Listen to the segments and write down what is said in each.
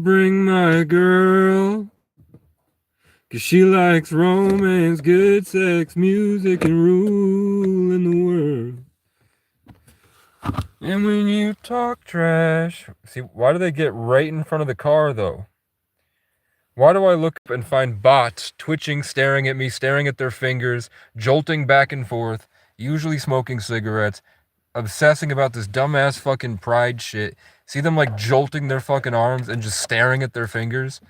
bring my girl? 'Cause she likes romance, good sex, music, and ruling the world. And when you talk trash... See, why do they get right in front of the car, though? Why do I look up and find bots twitching, staring at me, staring at their fingers, jolting back and forth, usually smoking cigarettes, obsessing about this dumbass fucking pride shit? See them like jolting their fucking arms and just staring at their fingers?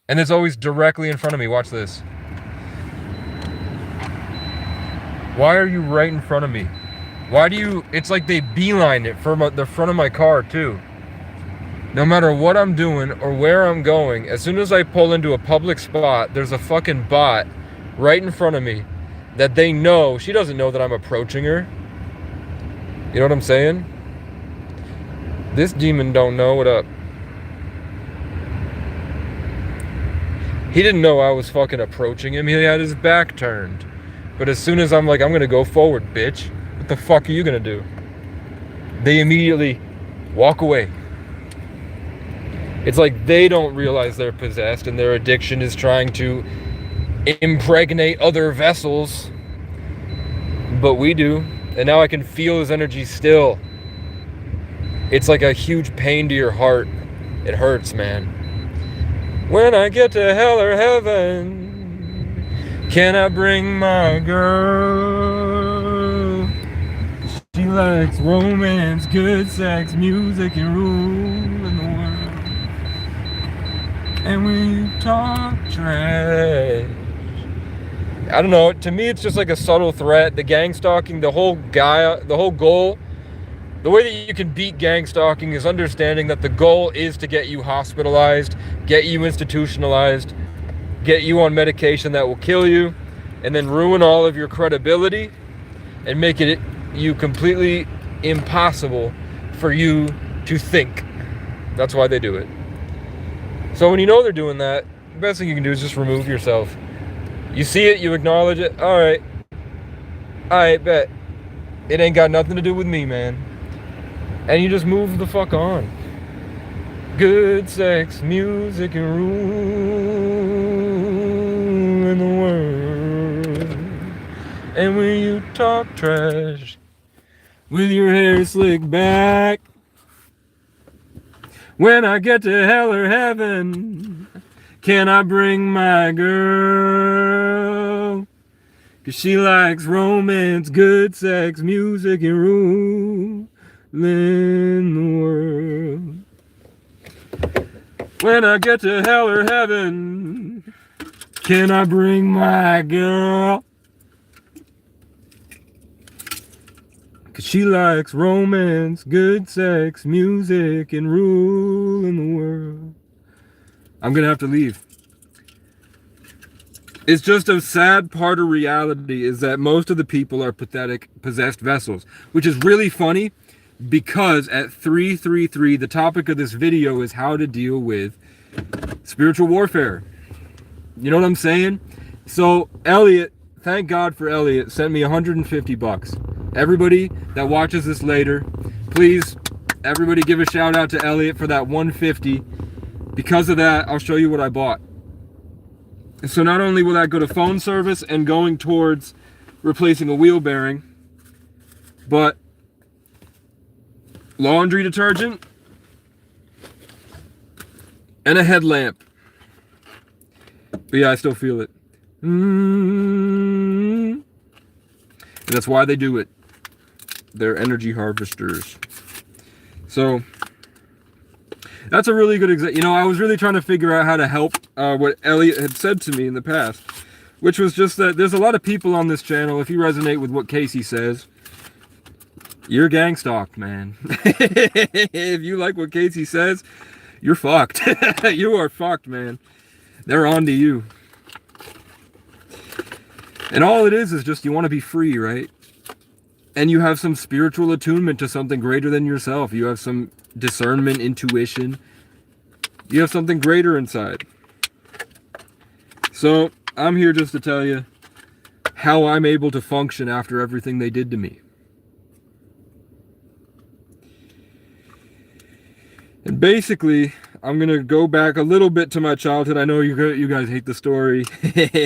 And it's always directly in front of me. Watch this. Why are you right in front of me? Why do you... It's like they beeline it for the front of my car, too. No matter what I'm doing or where I'm going, as soon as I pull into a public spot, there's a fucking bot right in front of me that they know. She doesn't know that I'm approaching her. You know what I'm saying? This demon don't know. What up? He didn't know I was fucking approaching him. He had his back turned. But as soon as I'm like, I'm gonna go forward, bitch. What the fuck are you gonna do? They immediately walk away. It's like they don't realize they're possessed and their addiction is trying to impregnate other vessels. But we do. And now I can feel his energy still. It's like a huge pain to your heart. It hurts, man. When I get to hell or heaven, can I bring my girl? She likes romance, good sex, music, and ruling the world. And when you talk trash, I don't know, to me it's just like a subtle threat. The gang stalking, the whole goal, the way that you can beat gang stalking is understanding that the goal is to get you hospitalized, get you institutionalized, get you on medication that will kill you, and then ruin all of your credibility and make it you completely impossible for you to think. That's why they do it. So when you know they're doing that, the best thing you can do is just remove yourself. You see it, you acknowledge it. All right, bet. It ain't got nothing to do with me, man. And you just move the fuck on. Good sex, music, and rule in the world. And when you talk trash with your hair slicked back, when I get to hell or heaven, can I bring my girl? 'Cause she likes romance, good sex, music, and rule in the world. When I get to hell or heaven, can I bring my girl? 'Cause she likes romance, good sex, music, and rule in the world. I'm gonna have to leave. It's just a sad part of reality is that most of the people are pathetic, possessed vessels, which is really funny because at 333, the topic of this video is how to deal with spiritual warfare. You know what I'm saying? So Elliot, thank God for Elliot, sent me $150. Everybody that watches this later, please, everybody give a shout out to Elliot for that $150. Because of that, I'll show you what I bought. So not only will that go to phone service and going towards replacing a wheel bearing, but laundry detergent and a headlamp. But yeah, I still feel it. And that's why they do it. They're energy harvesters. So that's a really good example. You know, I was really trying to figure out how to help what Elliot had said to me in the past, which was just that there's a lot of people on this channel, if you resonate with what Casey says, you're gang stalked, man. If you like what Casey says, you're fucked. You are fucked, man. They're on to you. And all it is just you want to be free, right? And you have some spiritual attunement to something greater than yourself. You have some discernment, intuition. You have something greater inside. So I'm here just to tell you how I'm able to function after everything they did to me. And basically, I'm gonna go back a little bit to my childhood. I know you guys hate the story,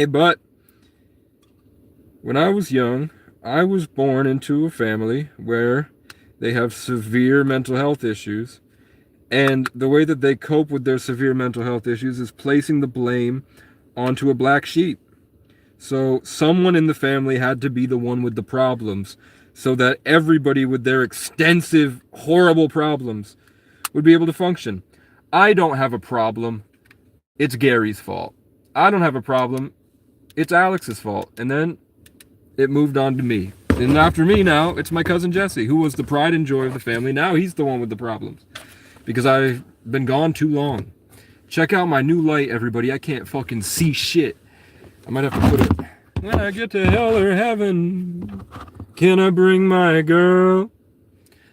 but when I was young, I was born into a family where they have severe mental health issues, and the way that they cope with their severe mental health issues is placing the blame onto a black sheep. So someone in the family had to be the one with the problems, so that everybody with their extensive, horrible problems would be able to function. I don't have a problem. It's Gary's fault. I don't have a problem. It's Alex's fault. And then it moved on to me. And after me now, it's my cousin Jesse, who was the pride and joy of the family. Now he's the one with the problems because I've been gone too long. Check out my new light, everybody. I can't fucking see shit. I might have to put it. When I get to hell or heaven, can I bring my girl?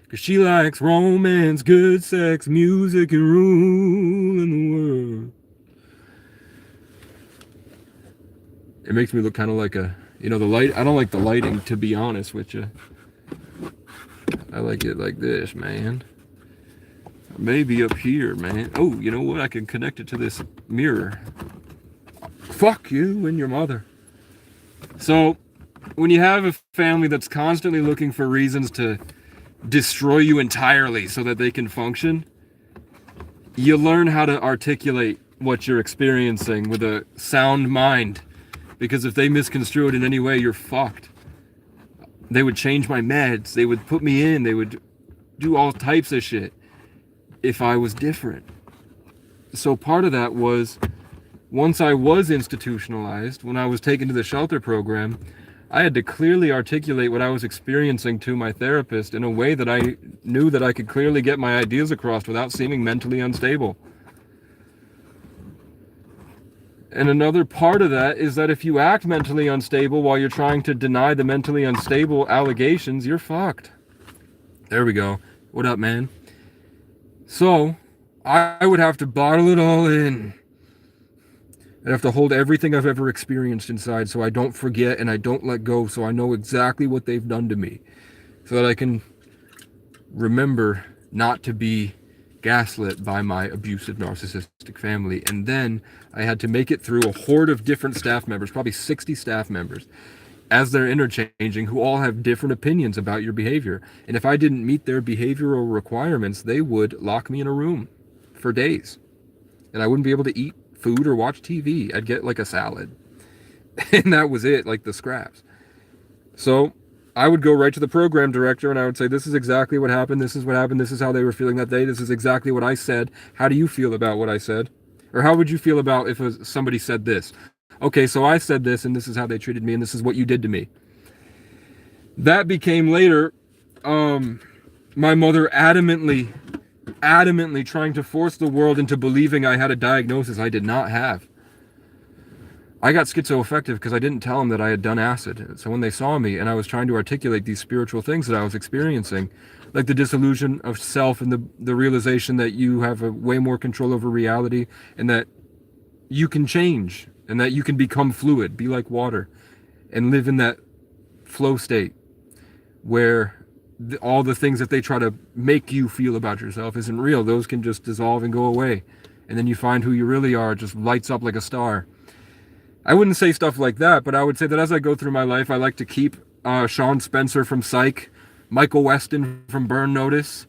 Cause she likes romance, good sex, music, and ruling the world. It makes me look kind of like the light. I don't like the lighting, to be honest with you. I like it like this, man. Maybe up here, man. Oh, you know what? I can connect it to this mirror. Fuck you and your mother. So, when you have a family that's constantly looking for reasons to destroy you entirely so that they can function, you learn how to articulate what you're experiencing with a sound mind. Because if they misconstrue it in any way, you're fucked. They would change my meds. They would put me in. They would do all types of shit if I was different. So part of that was, once I was institutionalized, when I was taken to the shelter program, I had to clearly articulate what I was experiencing to my therapist in a way that I knew that I could clearly get my ideas across without seeming mentally unstable. And another part of that is that if you act mentally unstable while you're trying to deny the mentally unstable allegations, you're fucked. There we go. What up, man? So, I would have to bottle it all in. I'd have to hold everything I've ever experienced inside so I don't forget and I don't let go, so I know exactly what they've done to me, so that I can remember not to be gaslit by my abusive narcissistic family. And then I had to make it through a horde of different staff members, probably 60 staff members, as they're interchanging, who all have different opinions about your behavior. And if I didn't meet their behavioral requirements, they would lock me in a room for days. And I wouldn't be able to eat food or watch TV. I'd get like a salad. And that was it, like the scraps. So I would go right to the program director and I would say, this is exactly what happened. This is what happened. This is how they were feeling that day. This is exactly what I said. How do you feel about what I said? Or how would you feel about if somebody said this? Okay, so I said this and this is how they treated me and this is what you did to me. That became later my mother adamantly trying to force the world into believing I had a diagnosis I did not have. I got schizoaffective because I didn't tell them that I had done acid. So when they saw me and I was trying to articulate these spiritual things that I was experiencing, like the disillusion of self and the realization that you have a way more control over reality and that you can change and that you can become fluid, be like water, and live in that flow state where all the things that they try to make you feel about yourself isn't real. Those can just dissolve and go away. And then you find who you really are. It just lights up like a star. I wouldn't say stuff like that, but I would say that as I go through my life, I like to keep Sean Spencer from Psych, Michael Weston from Burn Notice,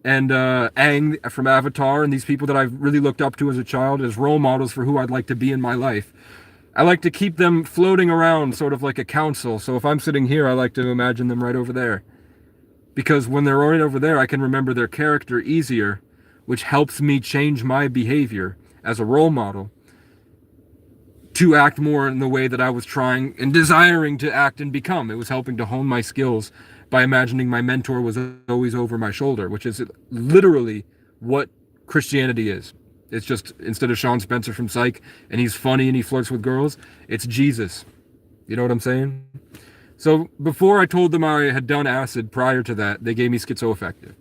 and Aang from Avatar, and these people that I've really looked up to as a child as role models for who I'd like to be in my life. I like to keep them floating around sort of like a council. So if I'm sitting here, I like to imagine them right over there. Because when they're right over there, I can remember their character easier, which helps me change my behavior as a role model to act more in the way that I was trying and desiring to act and become. It was helping to hone my skills by imagining my mentor was always over my shoulder, which is literally what Christianity is. It's just, instead of Sean Spencer from Psych, and he's funny and he flirts with girls, it's Jesus. You know what I'm saying? So before I told them I had done acid prior to that, they gave me schizoaffective.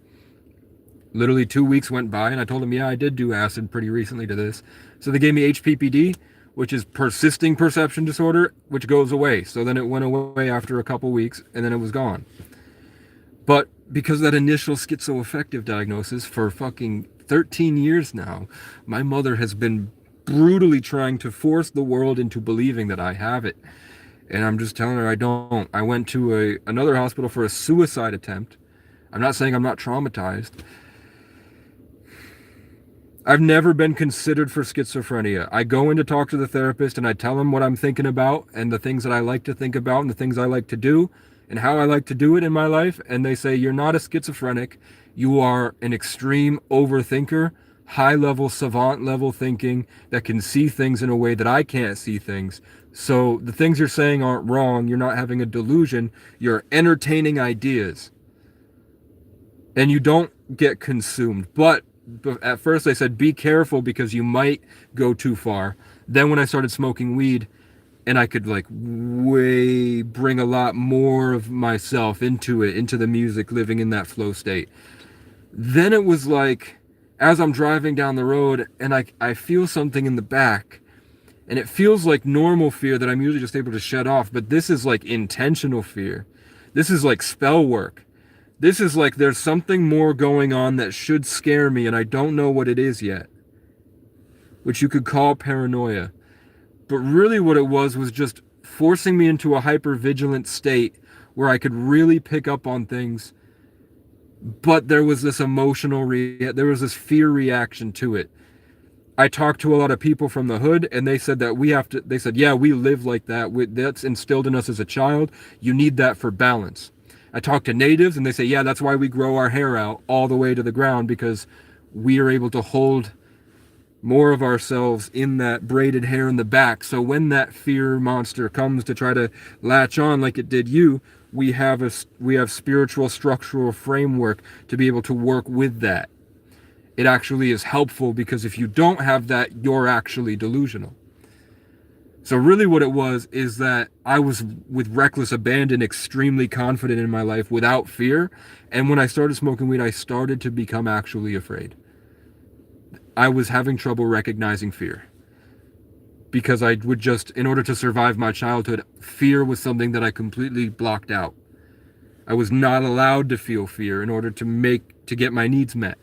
Literally 2 weeks went by and I told them, yeah, I did do acid pretty recently to this. So they gave me HPPD, which is persisting perception disorder, which goes away. So then it went away after a couple weeks and then it was gone. But because of that initial schizoaffective diagnosis for fucking 13 years now, my mother has been brutally trying to force the world into believing that I have it. And I'm just telling her I don't. I went to another hospital for a suicide attempt. I'm not saying I'm not traumatized. I've never been considered for schizophrenia. I go in to talk to the therapist and I tell him what I'm thinking about and the things that I like to think about and the things I like to do and how I like to do it in my life. And they say, you're not a schizophrenic. You are an extreme overthinker, high-level, savant-level thinking that can see things in a way that I can't see things. So the things you're saying aren't wrong. You're not having a delusion. You're entertaining ideas. And you don't get consumed. But at first they said, be careful because you might go too far. Then when I started smoking weed and I could like way bring a lot more of myself into it, into the music, living in that flow state. Then it was like, as I'm driving down the road and I feel something in the back and it feels like normal fear that I'm usually just able to shut off. But this is like intentional fear. This is like spell work. This is like there's something more going on that should scare me and I don't know what it is yet, which you could call paranoia. But really what it was just forcing me into a hyper-vigilant state where I could really pick up on things, but there was this there was this fear reaction to it. I talked to a lot of people from the hood and they said that they said, yeah, we live like that. That's instilled in us as a child. You need that for balance. I talk to natives and they say, yeah, that's why we grow our hair out all the way to the ground, because we are able to hold more of ourselves in that braided hair in the back. So when that fear monster comes to try to latch on like it did you, we have spiritual structural framework to be able to work with that. It actually is helpful, because if you don't have that, you're actually delusional. So really what it was is that I was with reckless abandon, extremely confident in my life without fear. And when I started smoking weed, I started to become actually afraid. I was having trouble recognizing fear. Because I would just, in order to survive my childhood, fear was something that I completely blocked out. I was not allowed to feel fear in order to get my needs met.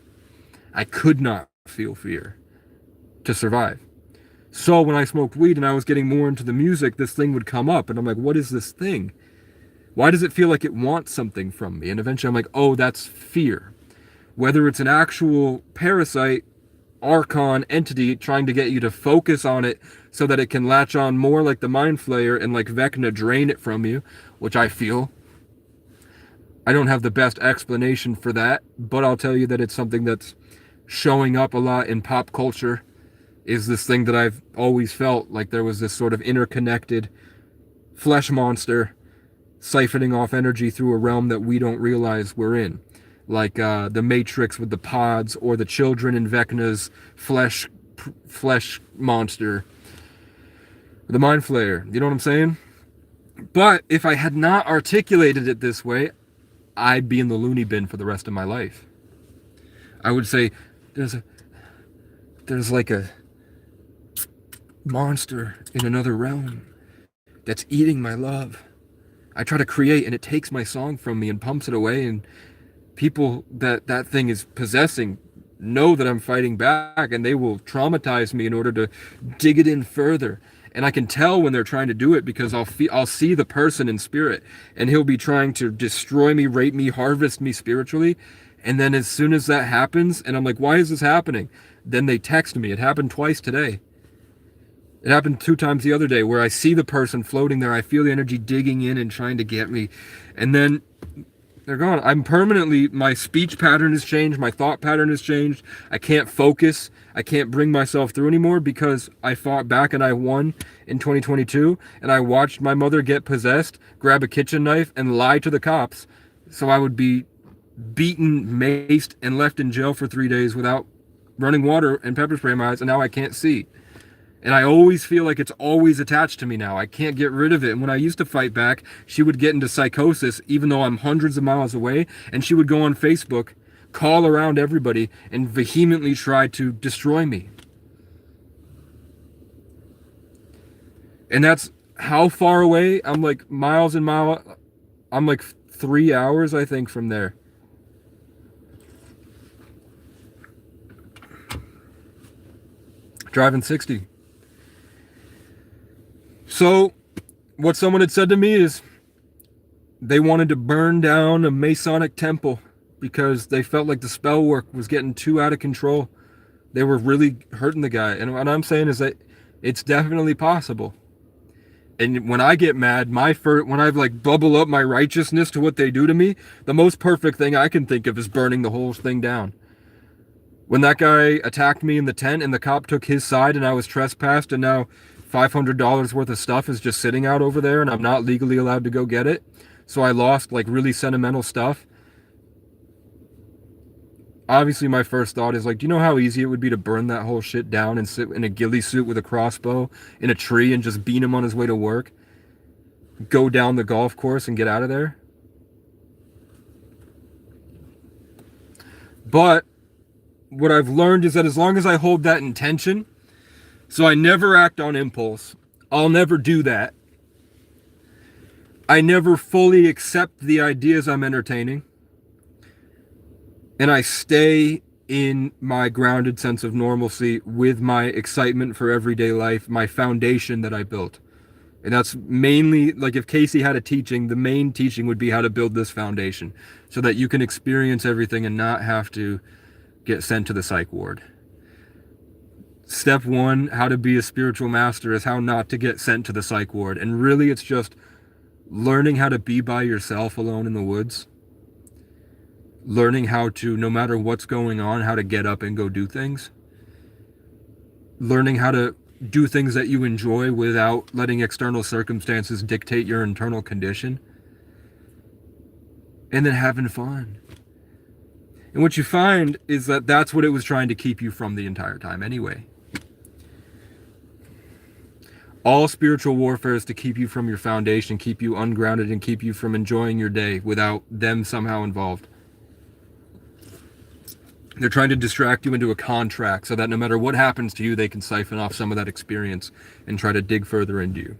I could not feel fear to survive. So when I smoked weed and I was getting more into the music, this thing would come up and I'm like, what is this thing? Why does it feel like it wants something from me? And eventually I'm like, oh, that's fear. Whether it's an actual parasite, archon entity trying to get you to focus on it so that it can latch on more like the Mind Flayer and like Vecna drain it from you, which I feel. I don't have the best explanation for that, but I'll tell you that it's something that's showing up a lot in pop culture. Is this thing that I've always felt like there was this sort of interconnected flesh monster siphoning off energy through a realm that we don't realize we're in. Like the Matrix with the pods, or the children in Vecna's flesh monster. The Mind Flayer, you know what I'm saying? But if I had not articulated it this way, I'd be in the loony bin for the rest of my life. I would say, there's like a monster in another realm that's eating my love. I try to create and it takes my song from me and pumps it away, and people that thing is possessing know that I'm fighting back, and they will traumatize me in order to dig it in further. And I can tell when they're trying to do it, because I'll see the person in spirit and he'll be trying to destroy me, rape me, harvest me spiritually. And then as soon as that happens and I'm like, why is this happening? Then they text me. It happened twice today. It happened 2 times the other day, where I see the person floating there. I feel the energy digging in and trying to get me. And then they're gone. My speech pattern has changed. My thought pattern has changed. I can't focus. I can't bring myself through anymore, because I fought back and I won in 2022. And I watched my mother get possessed, grab a kitchen knife, and lie to the cops. So I would be beaten, maced, and left in jail for 3 days without running water and pepper spray in my eyes. And now I can't see. And I always feel like it's always attached to me now. I can't get rid of it. And when I used to fight back, she would get into psychosis, even though I'm hundreds of miles away. And she would go on Facebook, call around everybody, and vehemently try to destroy me. And that's how far away? I'm like miles and miles. I'm like 3 hours, I think, from there. driving 60. So what someone had said to me is they wanted to burn down a Masonic temple because they felt like the spell work was getting too out of control. They were really hurting the guy. And what I'm saying is that it's definitely possible. And when I get mad, when I like bubble up my righteousness to what they do to me, the most perfect thing I can think of is burning the whole thing down. When that guy attacked me in the tent and the cop took his side and I was trespassed and now $500 worth of stuff is just sitting out over there and I'm not legally allowed to go get it. So I lost like really sentimental stuff. Obviously my first thought is like, do you know how easy it would be to burn that whole shit down and sit in a ghillie suit with a crossbow in a tree and just beat him on his way to work? Go down the golf course and get out of there? But what I've learned is that as long as I hold that intention, so I never act on impulse, I'll never do that. I never fully accept the ideas I'm entertaining. And I stay in my grounded sense of normalcy with my excitement for everyday life, my foundation that I built. And that's mainly, like if Casey had a teaching, the main teaching would be how to build this foundation so that you can experience everything and not have to get sent to the psych ward. Step one, how to be a spiritual master, is how not to get sent to the psych ward. And really it's just learning how to be by yourself alone in the woods. Learning how to, no matter what's going on, how to get up and go do things. Learning how to do things that you enjoy without letting external circumstances dictate your internal condition. And then having fun. And what you find is that that's what it was trying to keep you from the entire time anyway. All spiritual warfare is to keep you from your foundation, keep you ungrounded, and keep you from enjoying your day without them somehow involved. They're trying to distract you into a contract so that no matter what happens to you, they can siphon off some of that experience and try to dig further into you.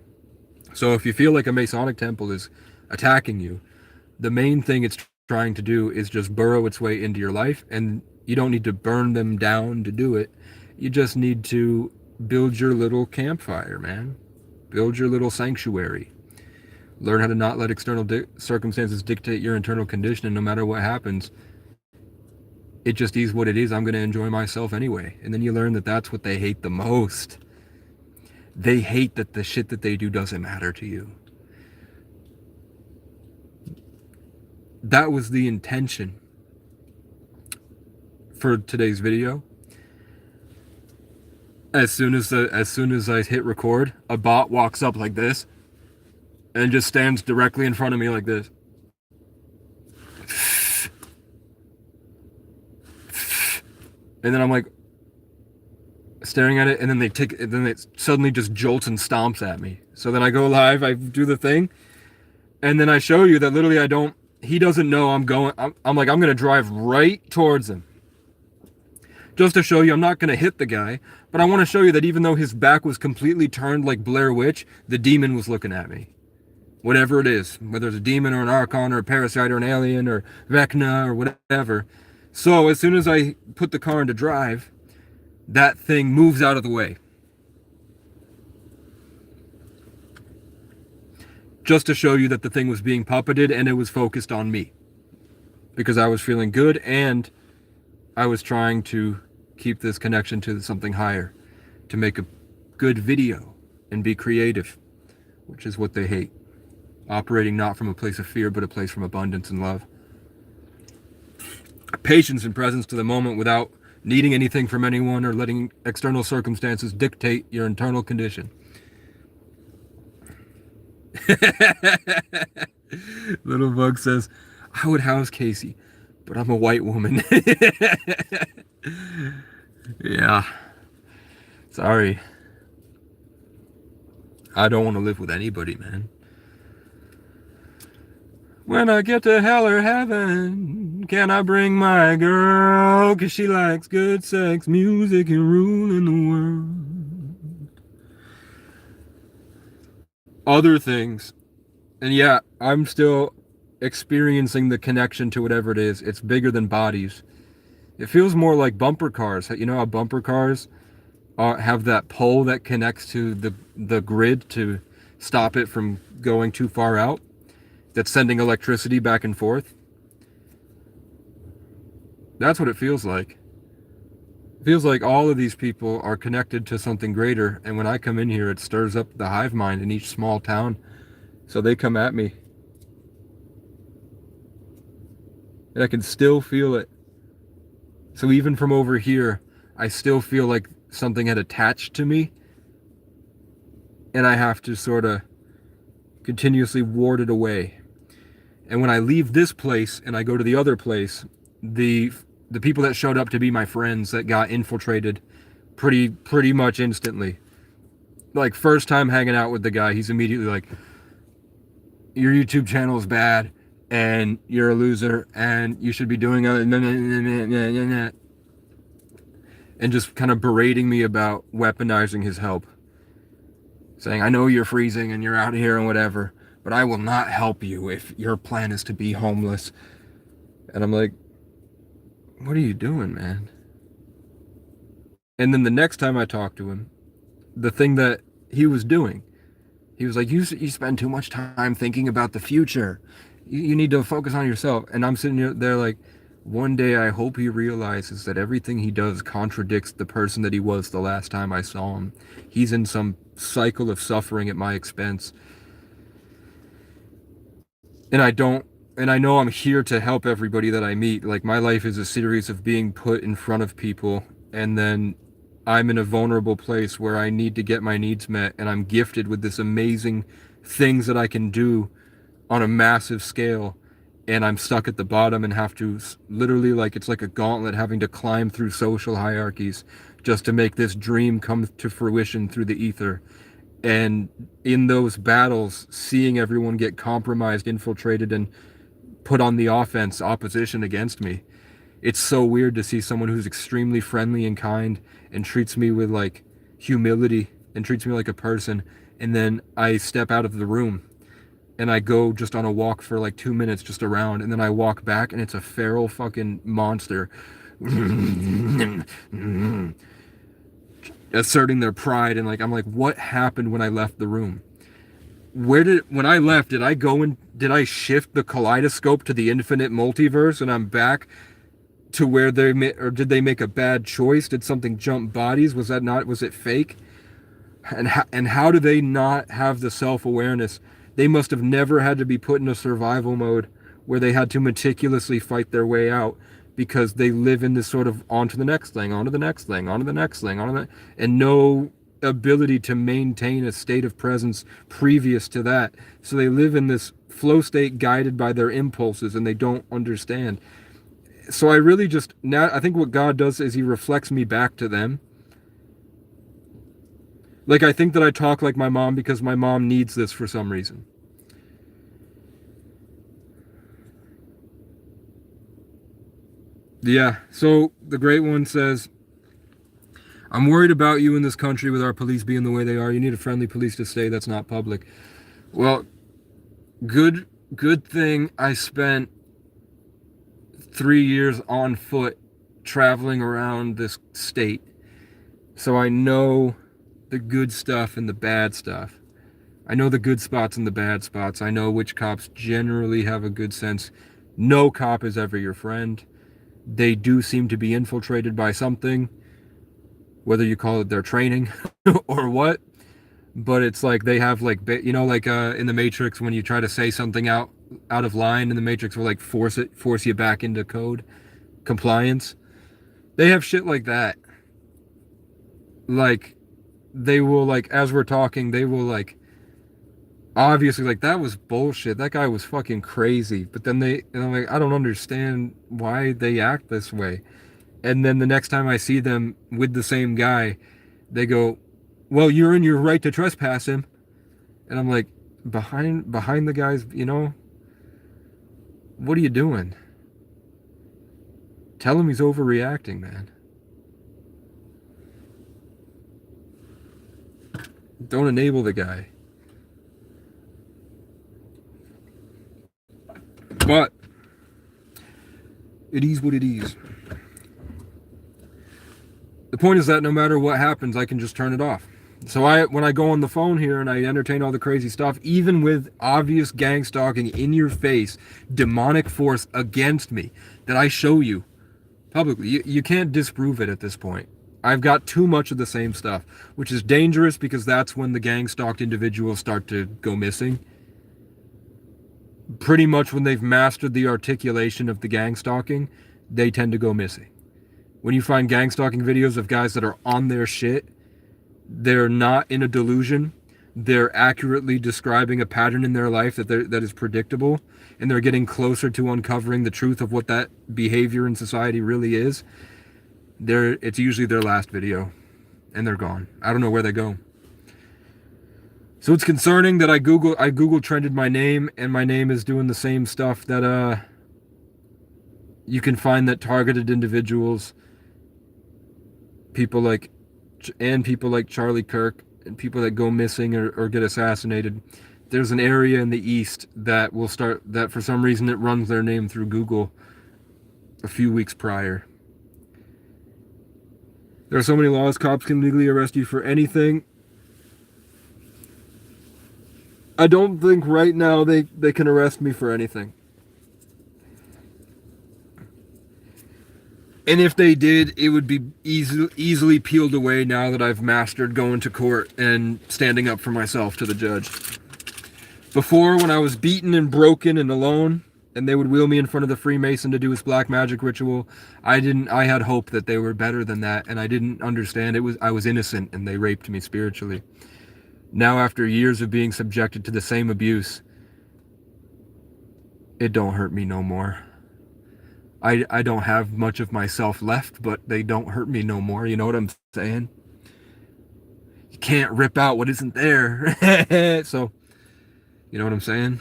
So if you feel like a Masonic temple is attacking you, the main thing it's trying to do is just burrow its way into your life, and you don't need to burn them down to do it. You just need to build your little campfire, man. Build your little sanctuary. Learn how to not let external circumstances dictate your internal condition, and no matter what happens, it just is what it is. I'm going to enjoy myself anyway. And then you learn that that's what they hate the most. They hate that the shit that they do doesn't matter to you. That was the intention for today's video. As soon as I hit record, a bot walks up like this and just stands directly in front of me like this. And then I'm like staring at it, and then it suddenly just jolts and stomps at me. So then I go live, I do the thing, and then I show you that literally he doesn't know I'm going to drive right towards him. Just to show you I'm not going to hit the guy, but I want to show you that even though his back was completely turned like Blair Witch, the demon was looking at me. Whatever it is, whether it's a demon or an archon or a parasite or an alien or Vecna or whatever. So as soon as I put the car into drive, that thing moves out of the way. Just to show you that the thing was being puppeted and it was focused on me. Because I was feeling good and I was trying to keep this connection to something higher. To make a good video and be creative, which is what they hate. Operating not from a place of fear, but a place from abundance and love. Patience and presence to the moment without needing anything from anyone or letting external circumstances dictate your internal condition. Little Bug says, I would house Casey, but I'm a white woman. Yeah. Sorry. I don't want to live with anybody, man. When I get to hell or heaven, can I bring my girl? 'Cause she likes good sex, music, and ruling the world. Other things. And yeah, I'm still experiencing the connection to whatever it is. It's bigger than bodies. It feels more like bumper cars. You know how bumper cars have that pole that connects to the grid to stop it from going too far out, that's sending electricity back and forth. That's what it feels like. It feels like all of these people are connected to something greater, and when I come in here, it stirs up the hive mind in each small town. So they come at me. And I can still feel it. So even from over here, I still feel like something had attached to me, and I have to sort of continuously ward it away. And when I leave this place and I go to the other place, the people that showed up to be my friends that got infiltrated pretty much instantly. Like, first time hanging out with the guy, he's immediately like, your YouTube channel is bad and you're a loser and you should be doing other, and just kind of berating me about weaponizing his help, saying, I know you're freezing and you're out here and whatever, but I will not help you if your plan is to be homeless. And I'm like, what are you doing, man? And then the next time I talked to him, the thing that he was doing, he was like, you spend too much time thinking about the future. You need to focus on yourself. And I'm sitting there like, one day I hope he realizes that everything he does contradicts the person that he was the last time I saw him. He's in some cycle of suffering at my expense. And I know I'm here to help everybody that I meet. Like, my life is a series of being put in front of people, and then I'm in a vulnerable place where I need to get my needs met, and I'm gifted with this amazing things that I can do on a massive scale, and I'm stuck at the bottom and have to literally, like, it's like a gauntlet, having to climb through social hierarchies just to make this dream come to fruition through the ether. And in those battles, seeing everyone get compromised, infiltrated, and put on the offense, opposition against me, it's so weird to see someone who's extremely friendly and kind and treats me with like humility and treats me like a person, and then I step out of the room and I go just on a walk for like 2 minutes just around, and then I walk back and it's a feral fucking monster asserting their pride. And like, I'm like, what happened when I left the room? When I left, did I shift the kaleidoscope to the infinite multiverse and I'm back to where or did they make a bad choice? Did something jump bodies? Was it fake? And how do they not have the self-awareness? They must have never had to be put in a survival mode where they had to meticulously fight their way out, because they live in this sort of on to the next thing, on to the next thing, on to the next thing, on to the, and no ability to maintain a state of presence previous to that. So they live in this flow state guided by their impulses, and they don't understand. So I really just, now I think what God does is he reflects me back to them. Like, I think that I talk like my mom because my mom needs this for some reason. Yeah, so the Great One says, I'm worried about you in this country with our police being the way they are. You need a friendly police to stay that's not public. Well, good thing I spent 3 years on foot traveling around this state. So I know the good stuff and the bad stuff. I know the good spots and the bad spots. I know which cops generally have a good sense. No cop is ever your friend. They do seem to be infiltrated by something, whether you call it their training or what. But it's like they have like, you know, like in the Matrix, when you try to say something out of line, and the Matrix will like force you back into code compliance. They have shit like that. Like, they will, like, as we're talking, they will like, obviously, like, that was bullshit, that guy was fucking crazy, but then and I'm like, I don't understand why they act this way. And then the next time I see them with the same guy, they go, well, you're in your right to trespass him. And I'm like, behind the guys, you know, what are you doing? Tell him he's overreacting, man. Don't enable the guy. But it is what it is. The point is that no matter what happens, I can just turn it off. So when I go on the phone here and I entertain all the crazy stuff, even with obvious gang stalking in your face, demonic force against me, that I show you publicly, you can't disprove it at this point. I've got too much of the same stuff, which is dangerous because that's when the gang stalked individuals start to go missing. Pretty much when they've mastered the articulation of the gang stalking, they tend to go missing. When you find gang stalking videos of guys that are on their shit, they're not in a delusion. They're accurately describing a pattern in their life that is predictable, and they're getting closer to uncovering the truth of what that behavior in society really is. It's usually their last video, and they're gone. I don't know where they go. So it's concerning that I Google trended my name, and my name is doing the same stuff that you can find that targeted individuals, people like Charlie Kirk, and people that go missing or get assassinated. There's an area in the East that for some reason it runs their name through Google a few weeks prior. There are so many laws. Cops can legally arrest you for anything. I don't think right now they can arrest me for anything. And if they did, it would be easily peeled away now that I've mastered going to court and standing up for myself to the judge. Before, when I was beaten and broken and alone, and they would wheel me in front of the Freemason to do his black magic ritual, I had hope that they were better than that, and I didn't understand. I was innocent, and they raped me spiritually. Now, after years of being subjected to the same abuse, it don't hurt me no more. I don't have much of myself left, but they don't hurt me no more. You know what I'm saying? You can't rip out what isn't there. So, you know what I'm saying?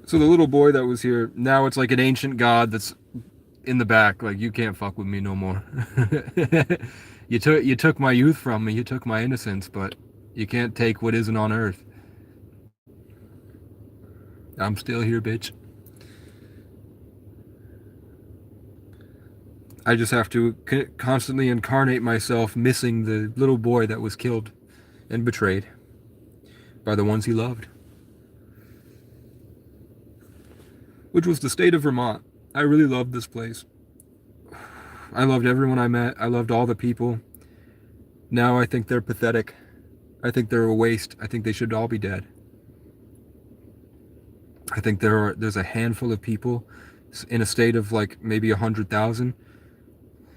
So the little boy that was here, now it's like an ancient god that's in the back. Like, you can't fuck with me no more. You took my youth from me. You took my innocence, but you can't take what isn't on earth. I'm still here, bitch. I just have to constantly incarnate myself missing the little boy that was killed and betrayed by the ones he loved. Which was the state of Vermont. I really loved this place. I loved everyone I met. I loved all the people. Now I think they're pathetic. I think they're a waste. I think they should all be dead. I think there's a handful of people in a state of like maybe 100,000.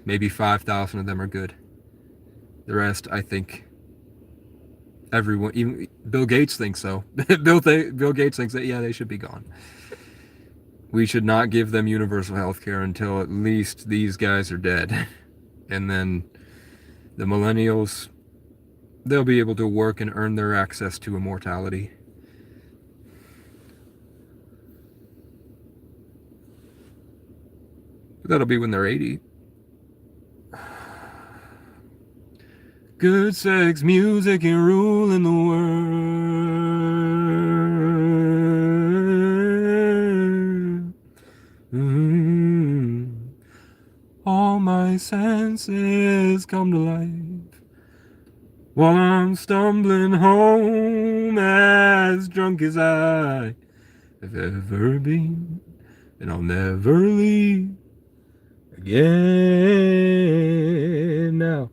Maybe 5,000 of them are good. The rest, I think, everyone, even Bill Gates thinks so. Bill Gates thinks that, yeah, they should be gone. We should not give them universal health care until at least these guys are dead. And then the millennials, they'll be able to work and earn their access to immortality. But that'll be when they're 80. Good sex, music, and ruling the world. All my senses come to life while I'm stumbling home as drunk as I have ever been, and I'll never leave again now.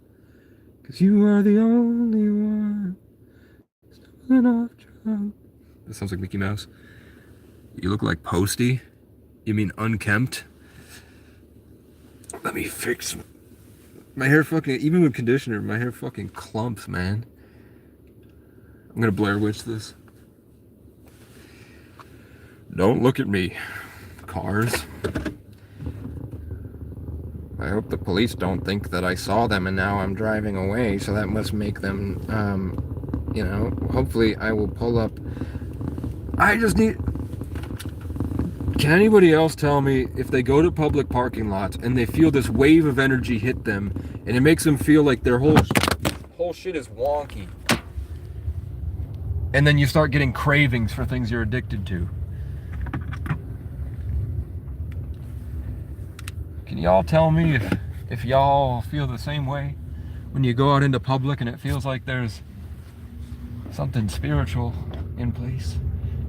'Cause you are the only one stumbling off drunk. That sounds like Mickey Mouse. You look like Posty. You mean unkempt? Let me fix my hair. Fucking, even with conditioner, my hair fucking clumps, man. I'm gonna Blair Witch this. Don't look at me, cars. I hope the police don't think that I saw them and now I'm driving away, so that must make them, you know, hopefully I will pull up. I just need... Can anybody else tell me if they go to public parking lots and they feel this wave of energy hit them and it makes them feel like their whole shit is wonky, and then you start getting cravings for things you're addicted to? Can y'all tell me if y'all feel the same way when you go out into public and it feels like there's something spiritual in place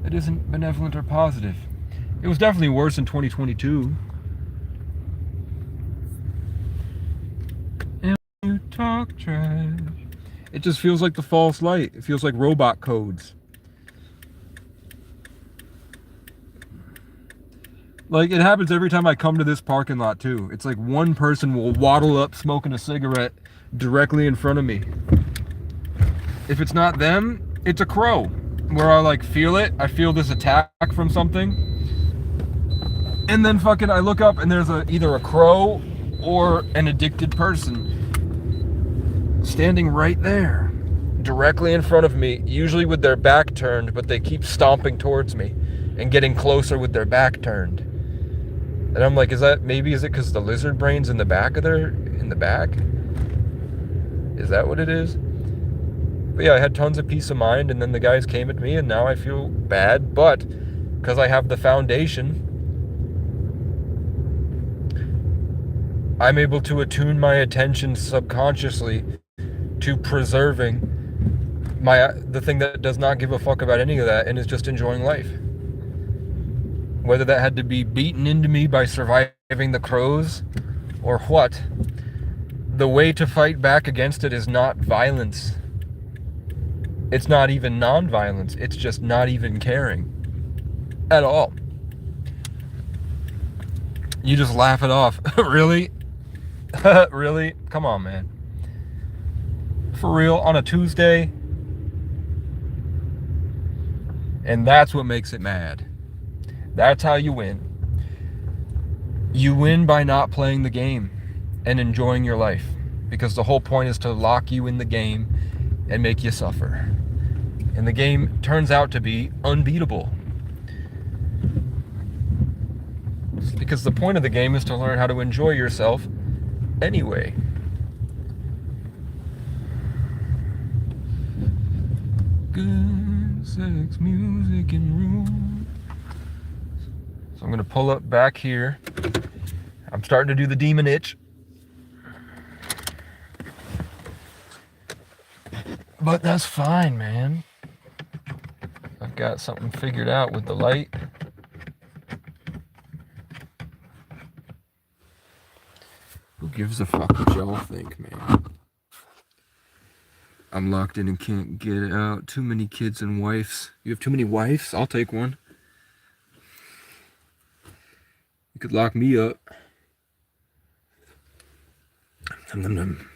that isn't benevolent or positive? It was definitely worse in 2022. And you talk trash. It just feels like the false light. It feels like robot codes. Like, it happens every time I come to this parking lot, too. It's like one person will waddle up smoking a cigarette directly in front of me. If it's not them, it's a crow. Where I, like, feel it. I feel this attack from something. And then fucking I look up and there's either a crow or an addicted person standing right there. Directly in front of me. Usually with their back turned, but they keep stomping towards me. And getting closer with their back turned. And I'm like, is it because the lizard brain's in the back? Is that what it is? But yeah, I had tons of peace of mind, and then the guys came at me, and now I feel bad, but because I have the foundation, I'm able to attune my attention subconsciously to preserving the thing that does not give a fuck about any of that and is just enjoying life. Whether that had to be beaten into me by surviving the crows or what, the way to fight back against it is not violence. It's not even non-violence. It's just not even caring at all. You just laugh it off. Really? Really? Come on, man. For real, on a Tuesday? And that's what makes it mad. That's how you win. You win by not playing the game and enjoying your life. Because the whole point is to lock you in the game and make you suffer. And the game turns out to be unbeatable. Because the point of the game is to learn how to enjoy yourself anyway. Good sex, music, and room. So I'm going to pull up back here. I'm starting to do the demon itch. But that's fine, man. I've got something figured out with the light. Who gives a fuck what y'all think, man? I'm locked in and can't get out. Too many kids and wives. You have too many wives? I'll take one. You could lock me up. Nom, nom, nom.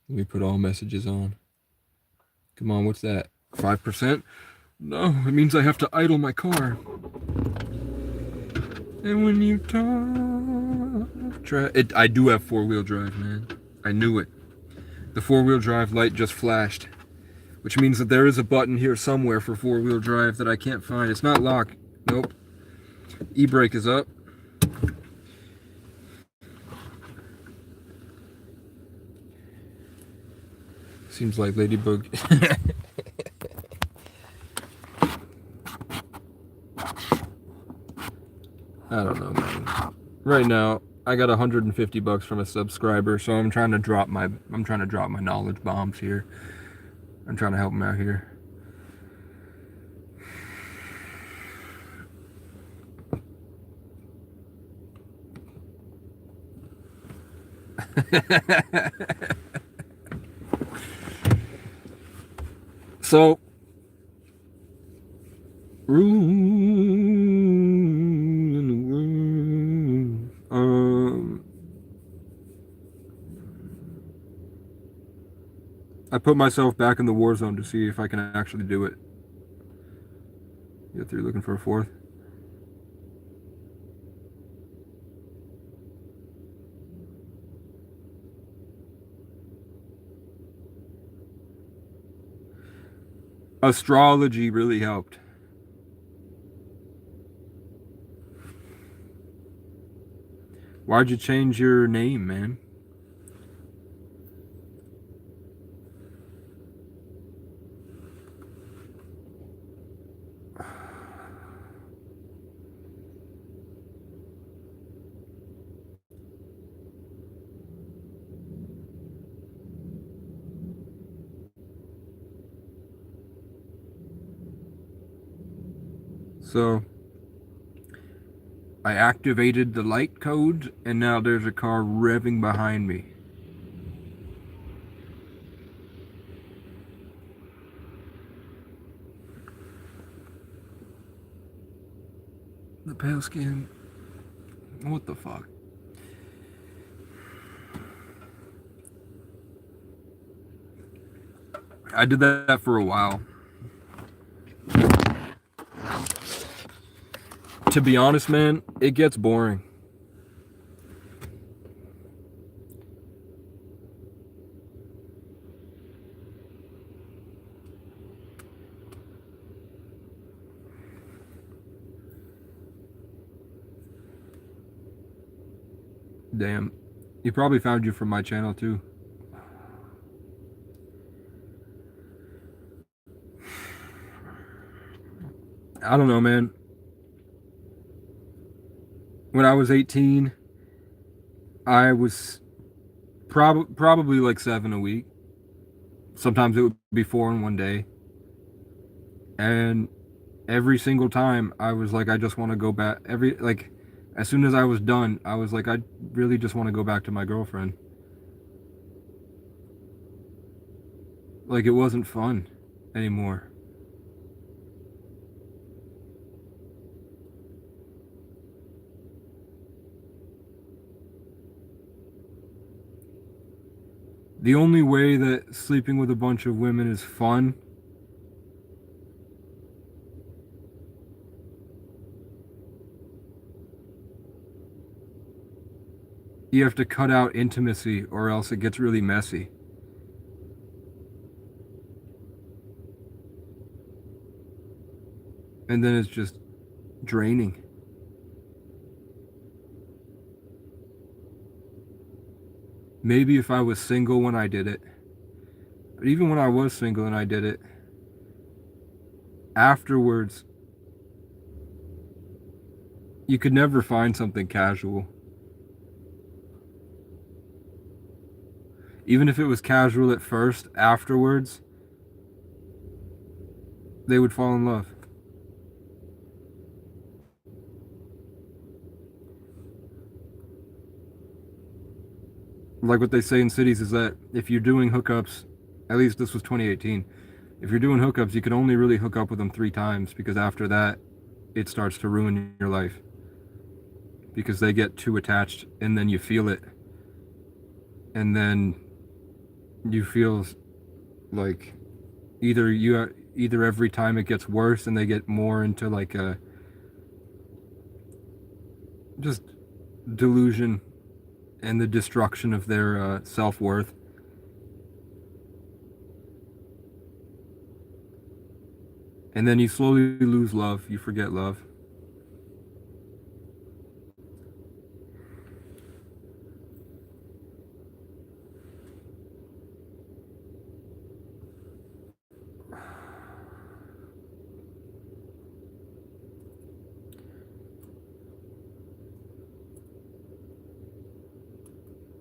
Let me put all messages on. Come on, what's that? 5%? No, it means I have to idle my car. And when you talk, I do have four-wheel drive, man. I knew it. The four-wheel drive light just flashed, which means that there is a button here somewhere for four-wheel drive that I can't find. It's not lock. Nope. E-brake is up. Seems like Ladybug. I don't know, man. Right now, I got $150 from a subscriber, so I'm trying to drop my knowledge bombs here. I'm trying to help him out here. So, rule in the world. I put myself back in the war zone to see if I can actually do it. You got three looking for a fourth. Astrology really helped. Why'd you change your name, man? So I activated the light code, and now there's a car revving behind me. The pale skin. What the fuck? I did that for a while. To be honest, man, it gets boring. Damn. He probably found you from my channel too. I don't know, man. When I was 18, I was probably like 7 a week. Sometimes it would be 4 in one day. And every single time I was like, I just want to go back. As soon as I was done, I was like, I really just want to go back to my girlfriend. Like, it wasn't fun anymore. The only way that sleeping with a bunch of women is fun you have to cut out intimacy or else it gets really messy. And then it's just draining. Maybe if I was single when I did it. But even when I was single and I did it, afterwards, you could never find something casual. Even if it was casual at first, afterwards, they would fall in love. Like what they say in cities is that if you're doing hookups, at least this was 2018, if you're doing hookups, you can only really hook up with them 3 times because after that, it starts to ruin your life. Because they get too attached and then you feel it. And then you feel like either every time it gets worse and they get more into like a just delusion and the destruction of their self-worth. And then you slowly lose love. You forget love.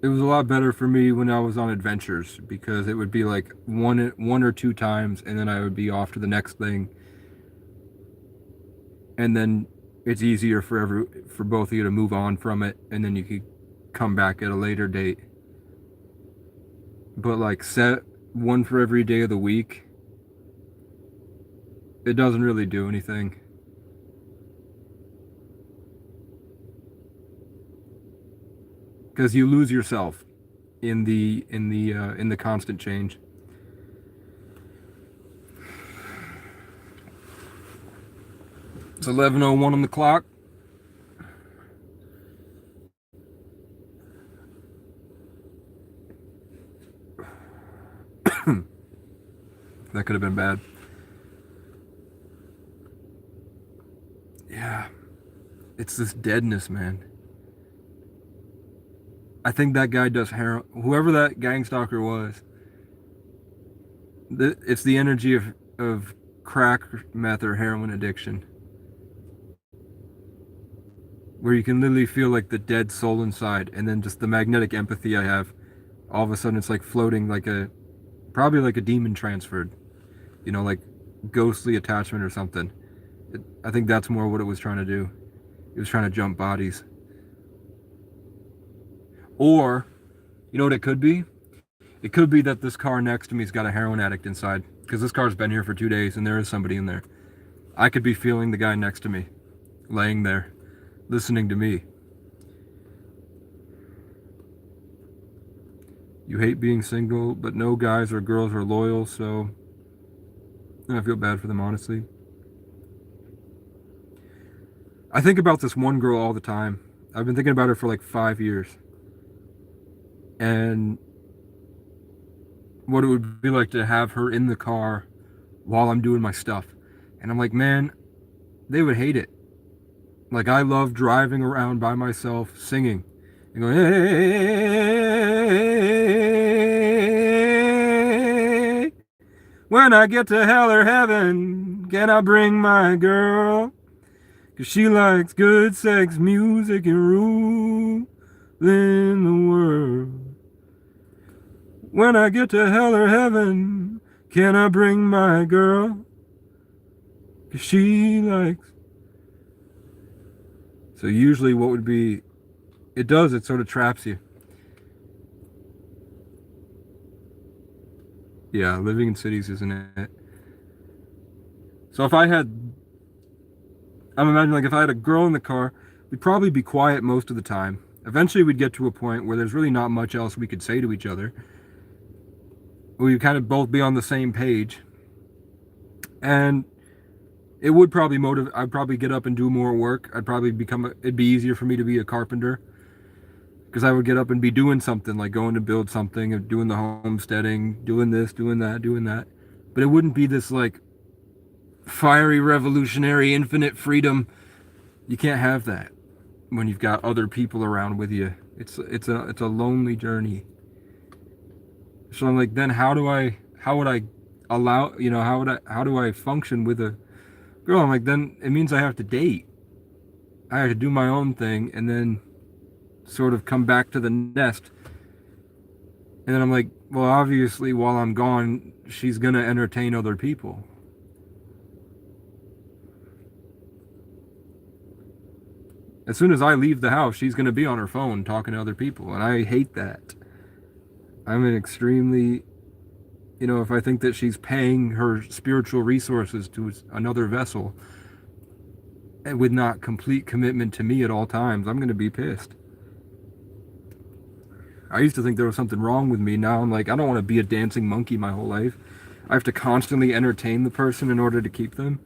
It was a lot better for me when I was on adventures because it would be like one or 2 times and then I would be off to the next thing. And then it's easier for both of you to move on from it and then you could come back at a later date. But like set one for every day of the week, it doesn't really do anything. Because you lose yourself in the constant change. It's 11:01 on the clock. That could have been bad. Yeah. It's this deadness, man. I think that guy does heroin. Whoever that gang stalker was, it's the energy of crack, meth, or heroin addiction. Where you can literally feel like the dead soul inside, and then just the magnetic empathy I have. All of a sudden, it's like floating probably like a demon transferred. You know, like ghostly attachment or something. I think that's more what it was trying to do. It was trying to jump bodies. Or, you know what it could be? It could be that this car next to me's got a heroin addict inside. Because this car's been here for 2 days and there is somebody in there. I could be feeling the guy next to me, laying there, listening to me. You hate being single, but no guys or girls are loyal, so I feel bad for them, honestly. I think about this one girl all the time. I've been thinking about her for like 5 years. And what it would be like to have her in the car while I'm doing my stuff. And I'm like, man, they would hate it. Like, I love driving around by myself singing and going, hey, when I get to hell or heaven, can I bring my girl? 'Cause she likes good sex, music, and ruling the world. When I get to hell or heaven, can I bring my girl? 'Cause she likes... So usually what would be... It sort of traps you. Yeah, living in cities, isn't it? So if I had... I'm imagining, like, if I had a girl in the car, we'd probably be quiet most of the time. Eventually we'd get to a point where there's really not much else we could say to each other. We'd kind of both be on the same page. And it would probably motivate... I'd probably get up and do more work. I'd probably it'd be easier for me to be a carpenter. Because I would get up and be doing something, like going to build something, or doing the homesteading, doing this, doing that, doing that. But it wouldn't be this, like, fiery, revolutionary, infinite freedom. You can't have that when you've got other people around with you. It's a lonely journey. So I'm like, then how do I function with a girl? I'm like, then it means I have to date. I have to do my own thing and then sort of come back to the nest. And then I'm like, well, obviously while I'm gone, she's gonna entertain other people. As soon as I leave the house, she's gonna be on her phone talking to other people, and I hate that. I'm an extremely, if I think that she's paying her spiritual resources to another vessel and with not complete commitment to me at all times, I'm gonna be pissed. I used to think there was something wrong with me. Now I'm like, I don't want to be a dancing monkey my whole life. I have to constantly entertain the person in order to keep them.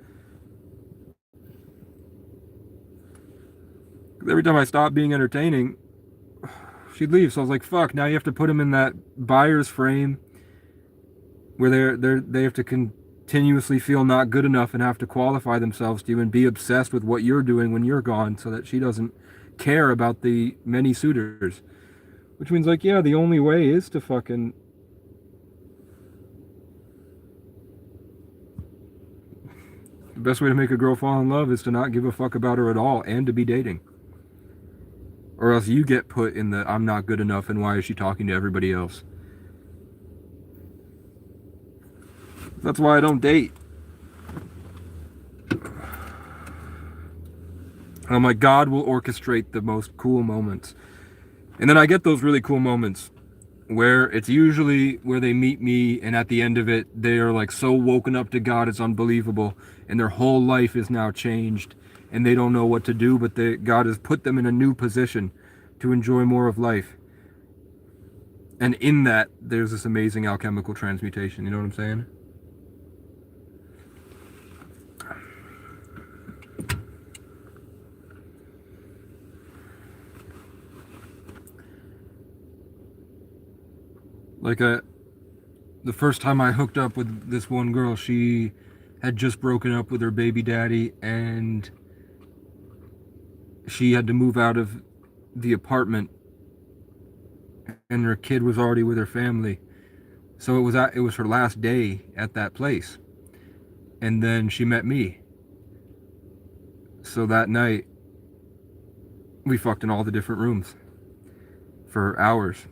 Every time I stopped being entertaining, she'd leave. So I was like, fuck, now you have to put them in that buyer's frame where they have to continuously feel not good enough and have to qualify themselves to you and be obsessed with what you're doing when you're gone so that she doesn't care about the many suitors. Which means, like, yeah, the only way is to fucking... The best way to make a girl fall in love is to not give a fuck about her at all and to be dating. Or else you get put in the, I'm not good enough and why is she talking to everybody else? That's why I don't date. And I'm like, God will orchestrate the most cool moments. And then I get those really cool moments where it's usually where they meet me and at the end of it, they are like so woken up to God, it's unbelievable. And their whole life is now changed and they don't know what to do, but God has put them in a new position to enjoy more of life. And in that, there's this amazing alchemical transmutation. You know what I'm saying? Like, the first time I hooked up with this one girl, she had just broken up with her baby daddy and she had to move out of the apartment and her kid was already with her family. So it was her last day at that place. And then she met me. So that night, we fucked in all the different rooms for hours.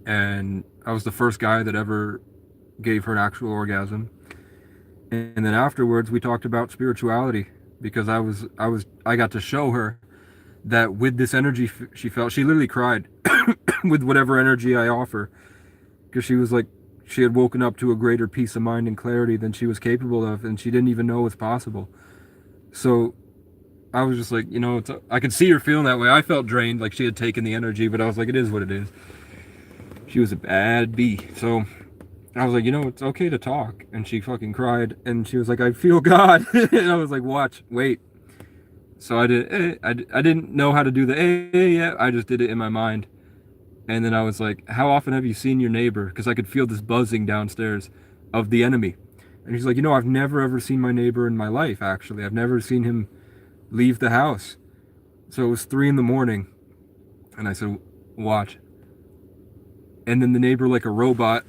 And I was the first guy that ever gave her an actual orgasm. And then afterwards we talked about spirituality, because I got to show her that with this energy she felt, she literally cried with whatever energy I offer, because she was like, she had woken up to a greater peace of mind and clarity than she was capable of, and she didn't even know was possible. So I was just like, I could see her feeling that way. I felt drained, like she had taken the energy, but I was like, it is what it is. She was a bad bee. So I was like, it's okay to talk. And she fucking cried, and she was like, I feel God. And I was like, wait. So I didn't know how to do the yet. I just did it in my mind. And then I was like, how often have you seen your neighbor? Because I could feel this buzzing downstairs of the enemy. And he's like, I've never ever seen my neighbor in my life, actually. I've never seen him leave the house. So it was 3 a.m. And I said, watch. And then the neighbor, like a robot,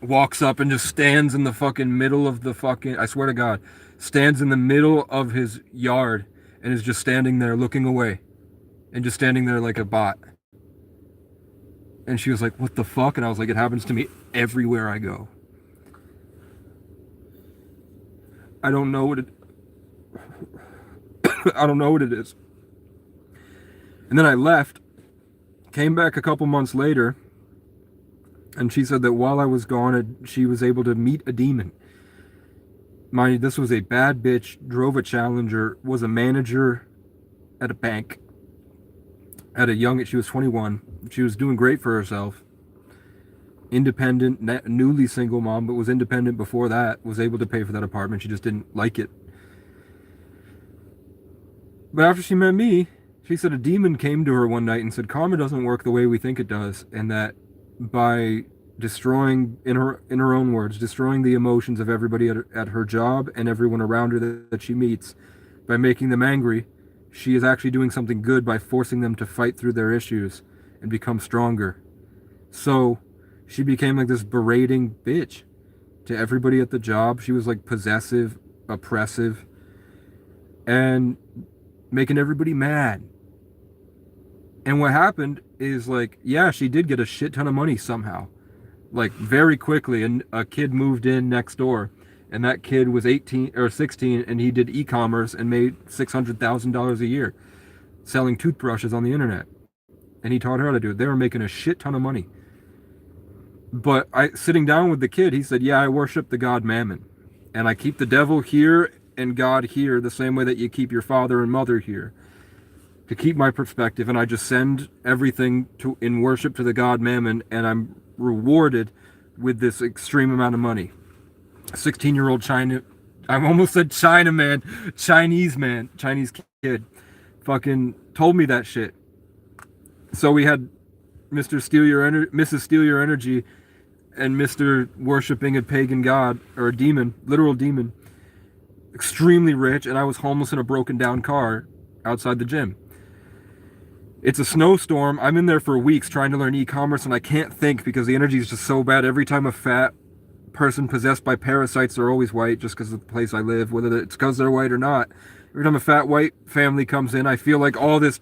walks up and just stands in the fucking middle of the fucking, I swear to God, stands in the middle of his yard and is just standing there looking away. And just standing there like a bot. And she was like, what the fuck? And I was like, it happens to me everywhere I go. I don't know what it I don't know what it is. And then I left, came back a couple months later, and she said that while I was gone, she was able to meet a demon. This was a bad bitch, drove a Challenger, was a manager at a bank. She was 21. She was doing great for herself. Independent, newly single mom, but was independent before that, was able to pay for that apartment. She just didn't like it. But after she met me, she said a demon came to her one night and said, karma doesn't work the way we think it does, and that by destroying, in her own words, destroying the emotions of everybody at her job and everyone around her that she meets, by making them angry, she is actually doing something good by forcing them to fight through their issues and become stronger. So she became like this berating bitch to everybody at the job. She was like possessive, oppressive, and making everybody mad. And what happened is, like, yeah, she did get a shit ton of money somehow. Like, very quickly, and a kid moved in next door, and that kid was 18 or 16, and he did e-commerce and made $600,000 a year selling toothbrushes on the internet. And he taught her how to do it. They were making a shit ton of money. But sitting down with the kid, he said, yeah, I worship the god Mammon. And I keep the devil here and God here the same way that you keep your father and mother here. To keep my perspective, and I just send everything in worship to the god Mammon, and I'm rewarded with this extreme amount of money. A 16-year-old I almost said Chinese kid, fucking told me that shit. So we had Mrs. Steal Your Energy, and Mr. Worshipping a pagan god, or a demon, literal demon, extremely rich, and I was homeless in a broken down car outside the gym. It's a snowstorm. I'm in there for weeks trying to learn e-commerce, and I can't think because the energy is just so bad. Every time a fat person possessed by parasites, they're always white, just because of the place I live, whether it's because they're white or not. Every time a fat white family comes in, I feel like all this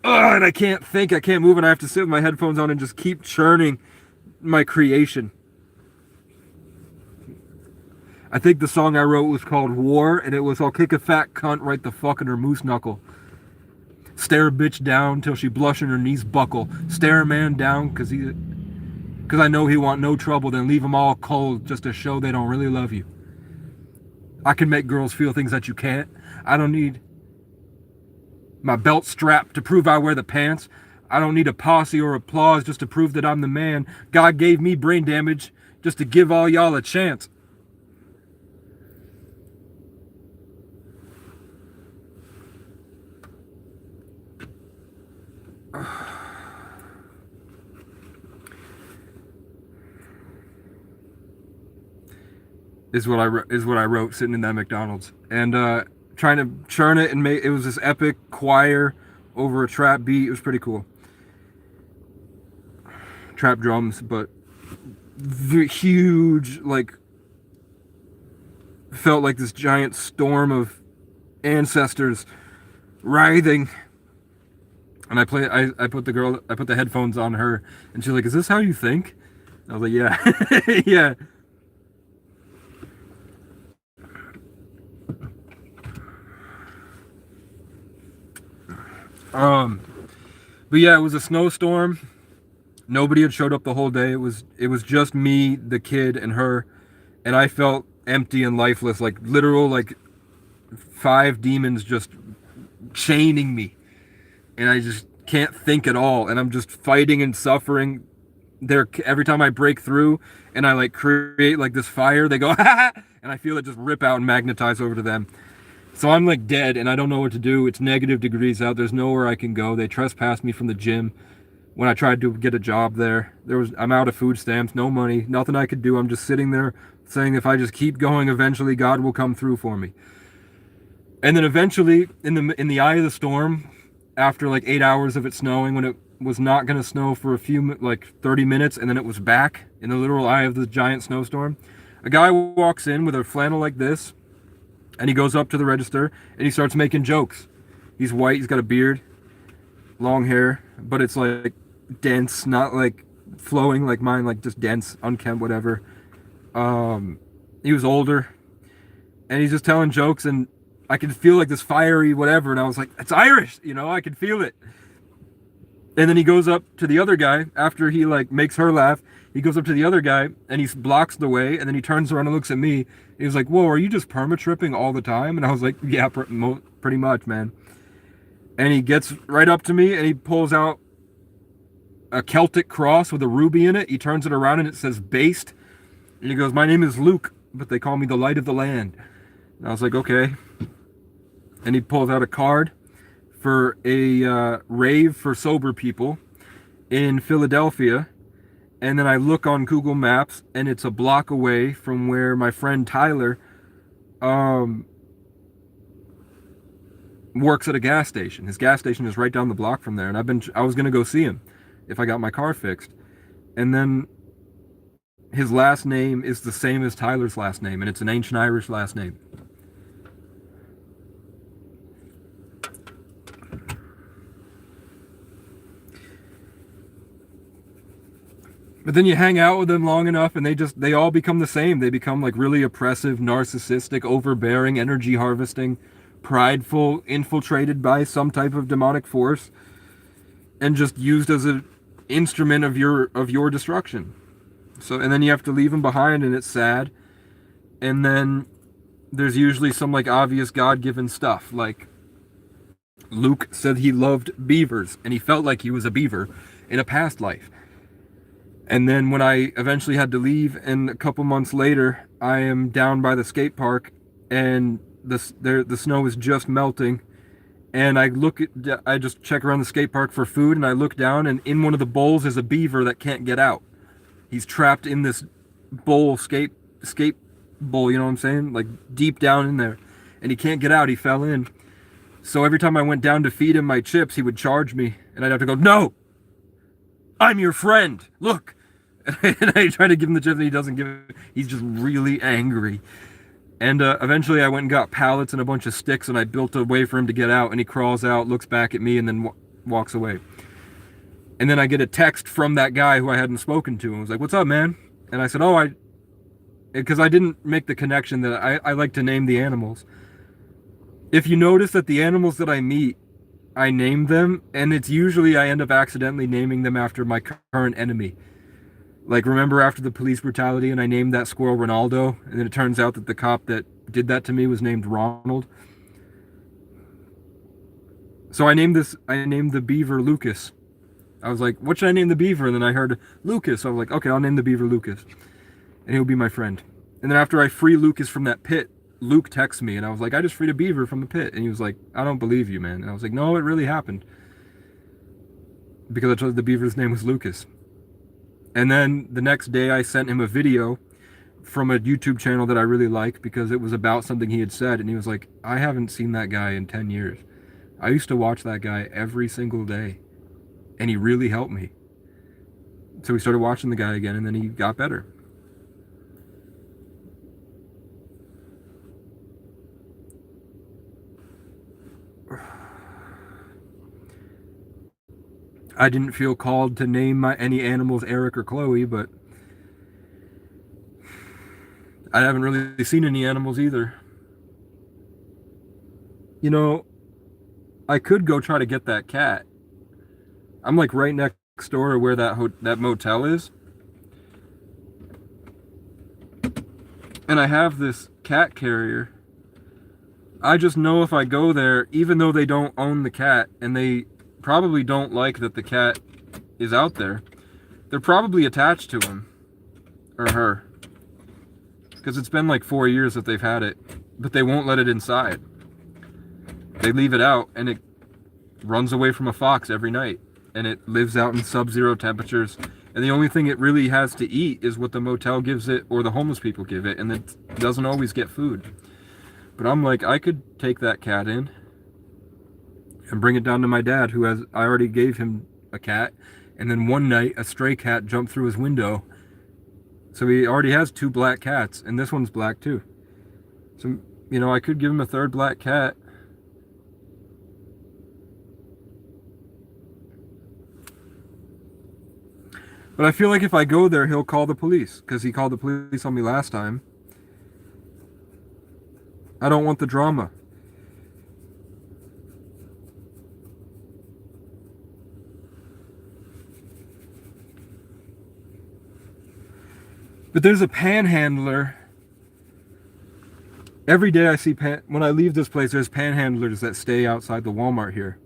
and I can't think, I can't move, and I have to sit with my headphones on and just keep churning my creation. I think the song I wrote was called War, and it was, I'll kick a fat cunt right the fuck in her moose knuckle. Stare a bitch down till she blush and her knees buckle. Stare a man down cause I know he want no trouble, then leave them all cold just to show they don't really love you. I can make girls feel things that you can't. I don't need my belt strap to prove I wear the pants. I don't need a posse or applause just to prove that I'm the man. God gave me brain damage just to give all y'all a chance. Is what I wrote sitting in that McDonald's, and trying to churn it and make it was this epic choir over a trap beat. It was pretty cool. Trap drums, but huge, like, felt like this giant storm of ancestors writhing. And I put the headphones on her, and she's like, "Is this how you think?" I was like, "Yeah." Yeah. Um, but yeah, it was a snowstorm. Nobody had showed up the whole day. It was just me, the kid, and her, and I felt empty and lifeless, like literal like 5 demons just chaining me, and I just can't think at all, and I'm just fighting and suffering. There, every time I break through and I like create like this fire, they go and I feel it just rip out and magnetize over to them. So I'm like dead and I don't know what to do. It's -degrees out. There's nowhere I can go. They trespassed me from the gym when I tried to get a job there. I'm out of food stamps, no money, nothing I could do. I'm just sitting there saying if I just keep going, eventually God will come through for me. And then eventually, in the eye of the storm, after like 8 hours of it snowing, when it was not going to snow for a few like 30 minutes, and then it was back in the literal eye of the giant snowstorm, a guy walks in with a flannel like this, and he goes up to the register and he starts making jokes. He's white, he's got a beard, long hair, but it's like dense, not like flowing like mine, like just dense, unkempt, whatever. He was older, and he's just telling jokes, and I could feel like this fiery whatever, and I was like, it's Irish, I could feel it. And then he goes up to the other guy after he like makes her laugh. He goes up to the other guy and he blocks the way, and then he turns around and looks at me. He was like, "Whoa, are you just perma tripping all the time?" And I was like, "Yeah, pretty much, man." And he gets right up to me and he pulls out a Celtic cross with a ruby in it. He turns it around and it says "based." And he goes, "My name is Luke, but they call me the Light of the Land." And I was like, "Okay." And he pulls out a card for a rave for sober people in Philadelphia. And then I look on Google Maps, and it's a block away from where my friend Tyler works at a gas station. His gas station is right down the block from there, and I was gonna go see him if I got my car fixed. And then his last name is the same as Tyler's last name, and it's an ancient Irish last name. But then you hang out with them long enough and they all become the same. They become like really oppressive, narcissistic, overbearing, energy harvesting, prideful, infiltrated by some type of demonic force, and just used as an instrument of your destruction. So, and then you have to leave them behind, and it's sad. And then there's usually some like obvious God-given stuff, like Luke said he loved beavers and he felt like he was a beaver in a past life. And then when I eventually had to leave, and a couple months later, I am down by the skate park, and the snow is just melting, and I just check around the skate park for food, and I look down, and in one of the bowls is a beaver that can't get out. He's trapped in this bowl, skate bowl, you know what I'm saying? Like deep down in there, and he can't get out. He fell in. So every time I went down to feed him my chips, he would charge me, and I'd have to go, "No, I'm your friend. Look." And I try to give him the chips and he doesn't give it. He's just really angry. And eventually I went and got pallets and a bunch of sticks, and I built a way for him to get out, and he crawls out, looks back at me, and then walks away. And then I get a text from that guy who I hadn't spoken to, and was like, "What's up, man?" And I said, because I didn't make the connection that I like to name the animals. If you notice that the animals that I meet, I name them, and it's usually I end up accidentally naming them after my current enemy. Like, remember after the police brutality, and I named that squirrel Ronaldo, and then it turns out that the cop that did that to me was named Ronald. So I named the beaver Lucas. I was like, what should I name the beaver? And then I heard Lucas. So I was like, okay, I'll name the beaver Lucas, and he'll be my friend. And then after I free Lucas from that pit, Luke texts me, and I was like, I just freed a beaver from the pit. And he was like, I don't believe you, man. And I was like, no, it really happened. Because I told the beaver's name was Lucas. And then the next day I sent him a video from a YouTube channel that I really like, because it was about something he had said, and he was like, I haven't seen that guy in 10 years. I used to watch that guy every single day, and he really helped me. So we started watching the guy again, and then he got better. I didn't feel called to name any animals Eric or Chloe, but I haven't really seen any animals either. You know, I could go try to get that cat. I'm like right next door to where that motel is. And I have this cat carrier. I just know if I go there, even though they don't own the cat, and they probably don't like that the cat is out there, they're probably attached to him. Or her. Because it's been like 4 years that they've had it. But they won't let it inside. They leave it out, and it runs away from a fox every night. And it lives out in sub-zero temperatures. And the only thing it really has to eat is what the motel gives it or the homeless people give it. And it doesn't always get food. But I'm like, I could take that cat in and bring it down to my dad, I already gave him a cat. And then one night, a stray cat jumped through his window. So he already has 2 black cats. And this one's black too. So, you know, I could give him a 3rd black cat. But I feel like if I go there, he'll call the police. Because he called the police on me last time. I don't want the drama. But there's a panhandler. Every day I see when I leave this place, there's panhandlers that stay outside the Walmart here.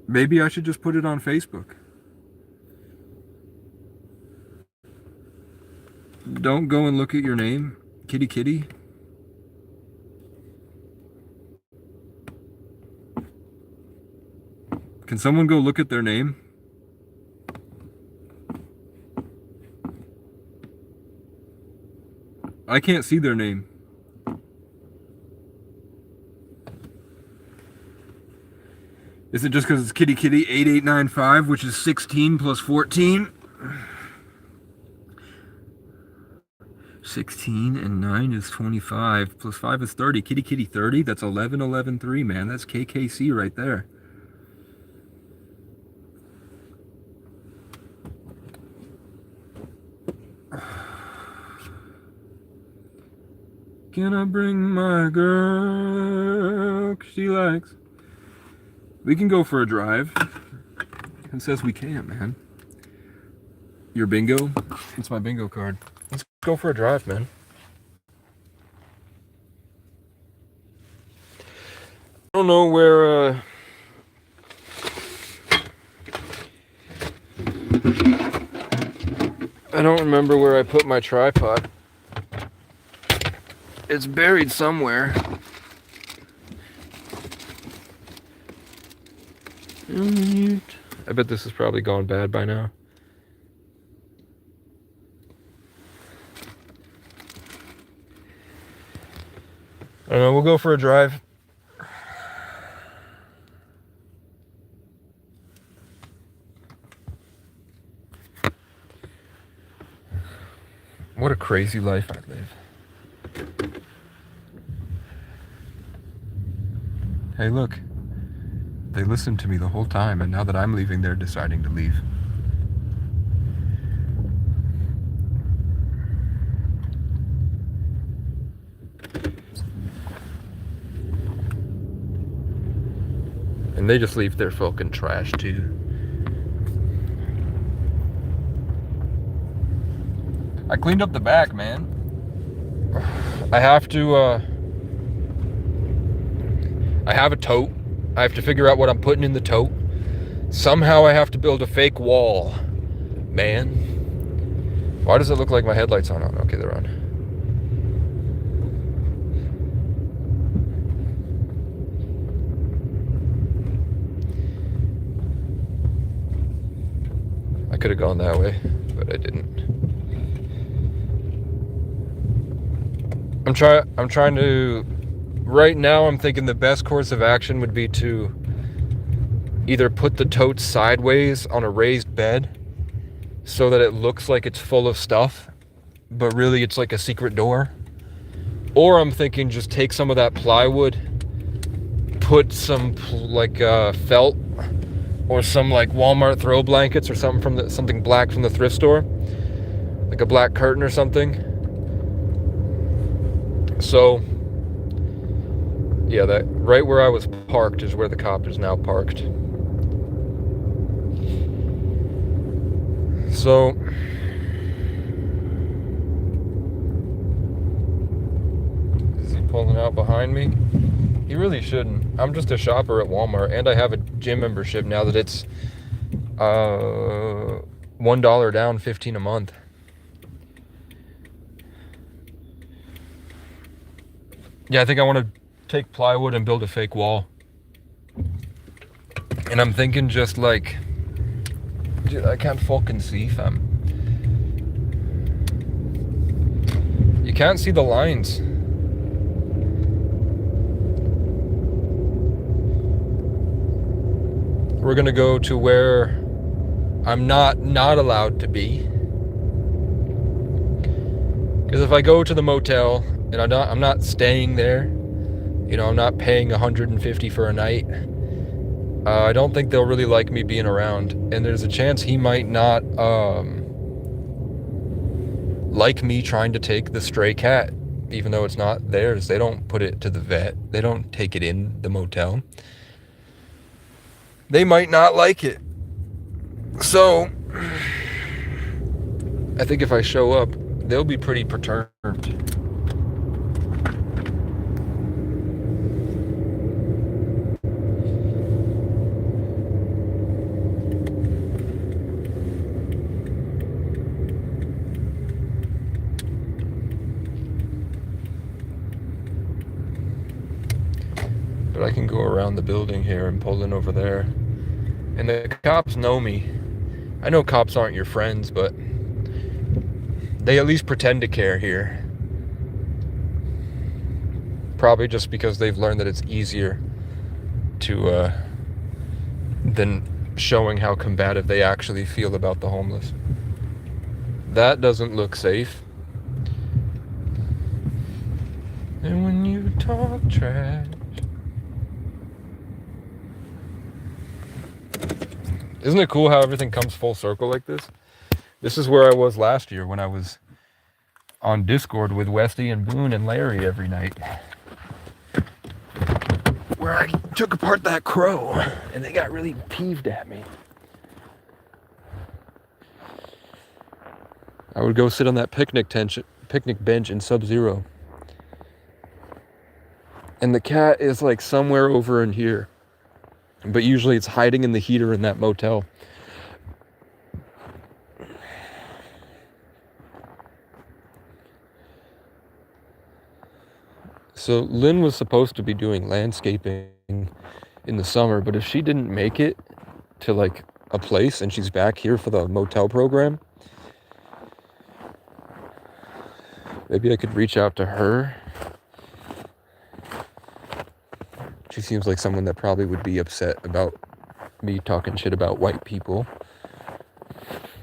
Maybe I should just put it on Facebook. Don't go and look at your name, kitty kitty. Can someone go look at their name? I can't see their name. Is it just because it's kitty kitty 8895, which is 16 plus 14? 16 and 9 is 25, plus 5 is 30. Kitty kitty 30, that's 11, 11, 3, man. That's KKC right there. Can I bring my girl? 'Cause she likes. We can go for a drive. Who says we can't, man? Your bingo? It's my bingo card. Let's go for a drive, man. I don't know where, I don't remember where I put my tripod. It's buried somewhere. I bet this has probably gone bad by now. I don't know, we'll go for a drive. What a crazy life I live. Hey, look. They listened to me the whole time, and now that I'm leaving, they're deciding to leave. And they just leave their fucking trash, too. I cleaned up the back, man. I have a tote. I have to figure out what I'm putting in the tote. Somehow I have to build a fake wall. Man. Why does it look like my headlights aren't on? Okay, they're on. I could have gone that way, but I didn't. I'm trying to... Right now, I'm thinking the best course of action would be to either put the tote sideways on a raised bed so that it looks like it's full of stuff, but really it's like a secret door. Or I'm thinking just take some of that plywood, put some like felt or some like Walmart throw blankets or something something black from the thrift store, like a black curtain or something. So Yeah, that right where I was parked is where the cop is now parked. So is he pulling out behind me? He really shouldn't. I'm just a shopper at Walmart, and I have a gym membership now that it's $1 down, 15 a month. Yeah, I think I want to take plywood and build a fake wall. And I'm thinking just like, dude, I can't fucking see, fam. You can't see the lines. We're gonna go to where I'm not allowed to be. Because if I go to the motel and I'm not staying there, you know, I'm not paying $150 for a night, I don't think they'll really like me being around. And there's a chance he might not like me trying to take the stray cat, even though it's not theirs. They don't put it to the vet. They don't take it in the motel. They might not like it. So I think if I show up, they'll be pretty perturbed. But I can go around the building here and pull in over there. And the cops know me. I know cops aren't your friends, but they at least pretend to care here. Probably just because they've learned that it's easier to than showing how combative they actually feel about the homeless. That doesn't look safe. And when you talk trash. Isn't it cool how everything comes full circle like this? This is where I was last year when I was on Discord with Westy and Boone and Larry every night. Where I took apart that crow and they got really peeved at me. I would go sit on that picnic bench in Sub-Zero. And the cat is like somewhere over in here. But usually it's hiding in the heater in that motel. So Lynn was supposed to be doing landscaping in the summer, but if she didn't make it to like a place and she's back here for the motel program, maybe I could reach out to her. She seems like someone that probably would be upset about me talking shit about white people.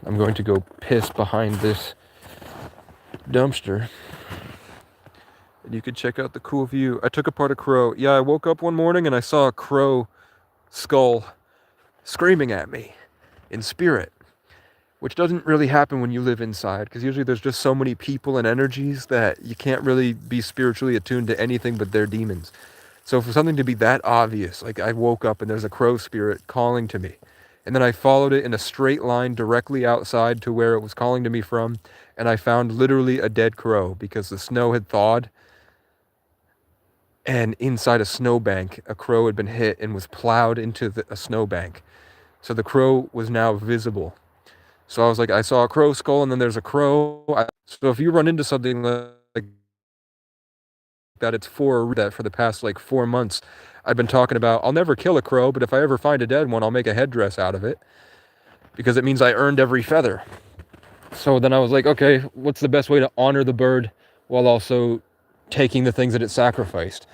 I'm going to go piss behind this dumpster. And you could check out the cool view. I took apart a crow. Yeah, I woke up one morning and I saw a crow skull screaming at me in spirit, which doesn't really happen when you live inside, because usually there's just so many people and energies that you can't really be spiritually attuned to anything but their demons. So for something to be that obvious, like I woke up and there's a crow spirit calling to me, and then I followed it in a straight line directly outside to where it was calling to me from, and I found literally a dead crow because the snow had thawed, and inside a snowbank, a crow had been hit and was plowed into a snowbank. So the crow was now visible. So I was like, I saw a crow skull and then there's a crow. So if you run into something like that, it's for that. For the past like 4 months, I've been talking about, I'll never kill a crow, but if I ever find a dead one, I'll make a headdress out of it, because it means I earned every feather. So then I was like, okay, what's the best way to honor the bird while also taking the things that it sacrificed?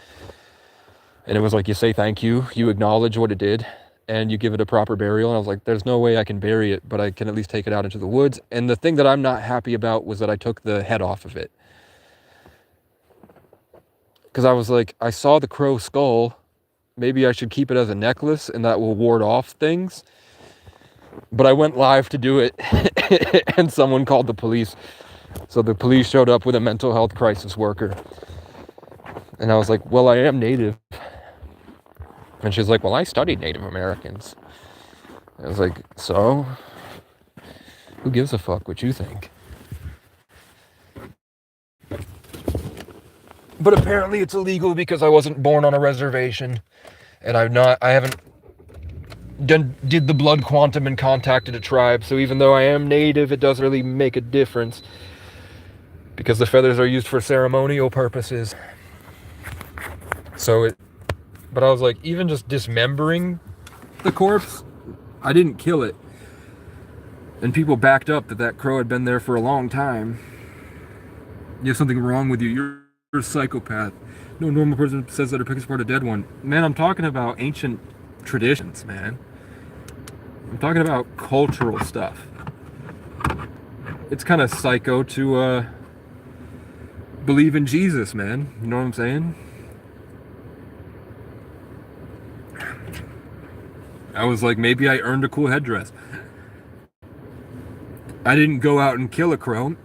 And it was like, you say thank you, you acknowledge what it did, and you give it a proper burial. And I was like, there's no way I can bury it, but I can at least take it out into the woods. And the thing that I'm not happy about was that I took the head off of it. Because I was like, I saw the crow skull, maybe I should keep it as a necklace and that will ward off things. But I went live to do it and someone called the police. So the police showed up with a mental health crisis worker. And I was like, well, I am Native. And she's like, well, I studied Native Americans. I was like, so? Who gives a fuck what you think? But apparently it's illegal because I wasn't born on a reservation. And I haven't did the blood quantum and contacted a tribe. So even though I am Native, it doesn't really make a difference. Because the feathers are used for ceremonial purposes. But I was like, even just dismembering the corpse, I didn't kill it. And people backed up that crow had been there for a long time. You have something wrong with you. You're a psychopath. No normal person says that or picks apart a dead one. Man, I'm talking about ancient traditions, man. I'm talking about cultural stuff. It's kind of psycho to believe in Jesus, man. You know what I'm saying? I was like, maybe I earned a cool headdress. I didn't go out and kill a crow.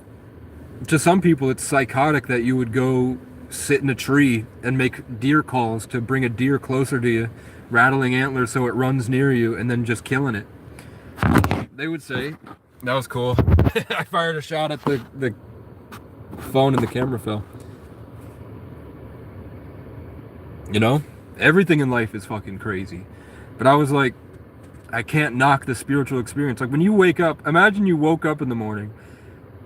To some people, it's psychotic that you would go sit in a tree and make deer calls to bring a deer closer to you, rattling antlers so it runs near you, and then just killing it. They would say, that was cool. I fired a shot at the phone and the camera fell. You know? Everything in life is fucking crazy. But I was like, I can't knock the spiritual experience. Like when you wake up, imagine you woke up in the morning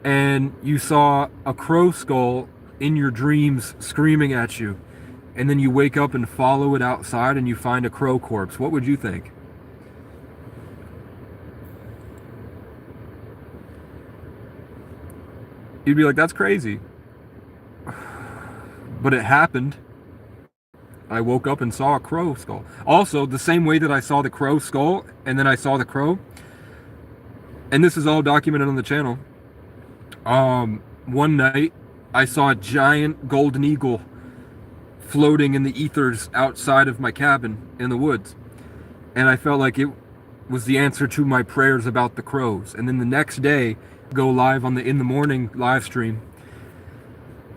and you saw a crow skull in your dreams screaming at you. And then you wake up and follow it outside and you find a crow corpse. What would you think? You'd be like, that's crazy. But it happened. I woke up and saw a crow skull. Also, the same way that I saw the crow skull and then I saw the crow, and this is all documented on the channel, one night I saw a giant golden eagle floating in the ethers outside of my cabin in the woods. And I felt like it was the answer to my prayers about the crows. And then the next day, go live on the In the Morning live stream.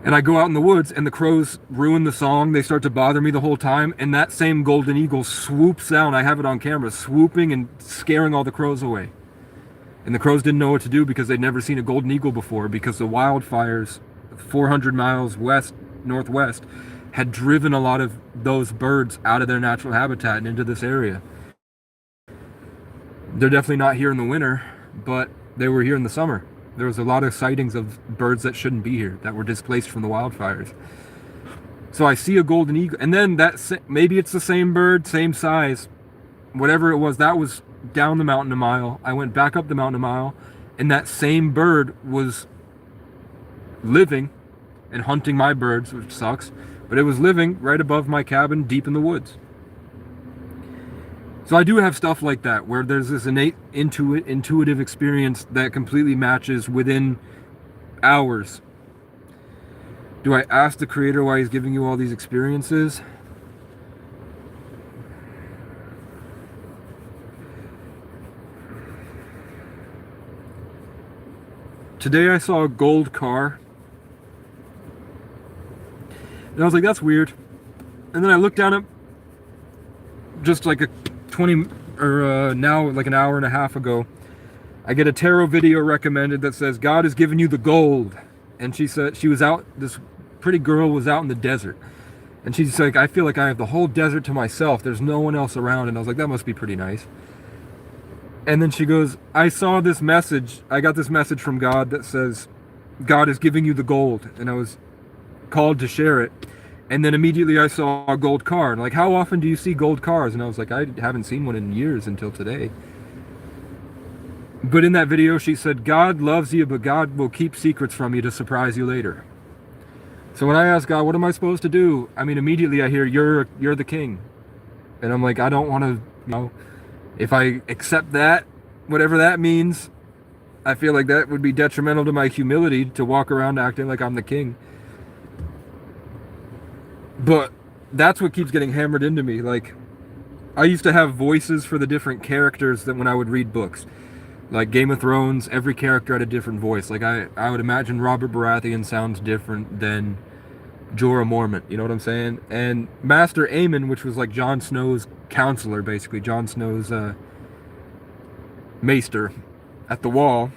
And I go out in the woods and the crows ruin the song. They start to bother me the whole time. And that same golden eagle swoops down. I have it on camera, swooping and scaring all the crows away. And the crows didn't know what to do because they'd never seen a golden eagle before, because the wildfires 400 miles northwest had driven a lot of those birds out of their natural habitat and into this area. They're definitely not here in the winter, but they were here in the summer. There was a lot of sightings of birds that shouldn't be here, that were displaced from the wildfires. So I see a golden eagle, and then maybe it's the same bird, same size, whatever it was, that was down the mountain a mile. I went back up the mountain a mile, and that same bird was living and hunting my birds, which sucks, but it was living right above my cabin deep in the woods. So I do have stuff like that, where there's this innate intuitive experience that completely matches within hours. Do I ask the Creator why He's giving you all these experiences? Today I saw a gold car. And I was like, that's weird. And then I looked down at just like a 20 or now like an hour and a half ago, I get a tarot video recommended that says God has given you the gold. And she said she was out, this pretty girl was out in the desert, and she's like, I feel like I have the whole desert to myself, there's no one else around. And I was like, that must be pretty nice. And then she goes, I saw this message, I got this message from God that says God is giving you the gold, and I was called to share it. And then immediately I saw a gold car. And like, how often do you see gold cars? And I was like, I haven't seen one in years until today. But in that video, she said, God loves you, but God will keep secrets from you to surprise you later. So when I asked God, what am I supposed to do? I mean, immediately I hear, you're the king. And I'm like, I don't want to, you know, if I accept that, whatever that means, I feel like that would be detrimental to my humility to walk around acting like I'm the king. But that's what keeps getting hammered into me. Like, I used to have voices for the different characters that when I would read books. Like Game of Thrones, every character had a different voice. Like I would imagine Robert Baratheon sounds different than Jorah Mormont, you know what I'm saying? And Master Aemon, which was like Jon Snow's counselor, basically, Jon Snow's maester at the wall,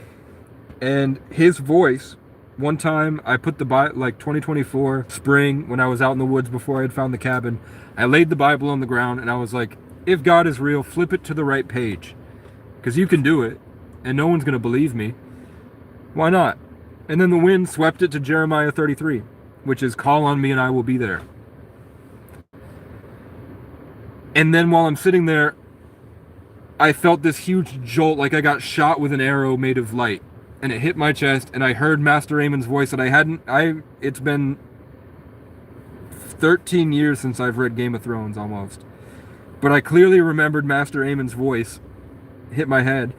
and his voice. One time, I put the Bible, like 2024 spring, when I was out in the woods before I had found the cabin, I laid the Bible on the ground, and I was like, if God is real, flip it to the right page. Because you can do it, and no one's going to believe me. Why not? And then the wind swept it to Jeremiah 33, which is, call on me and I will be there. And then while I'm sitting there, I felt this huge jolt, like I got shot with an arrow made of light. And it hit my chest, and I heard Master Aemon's voice that it's been 13 years since I've read Game of Thrones, almost. But I clearly remembered Master Aemon's voice hit my head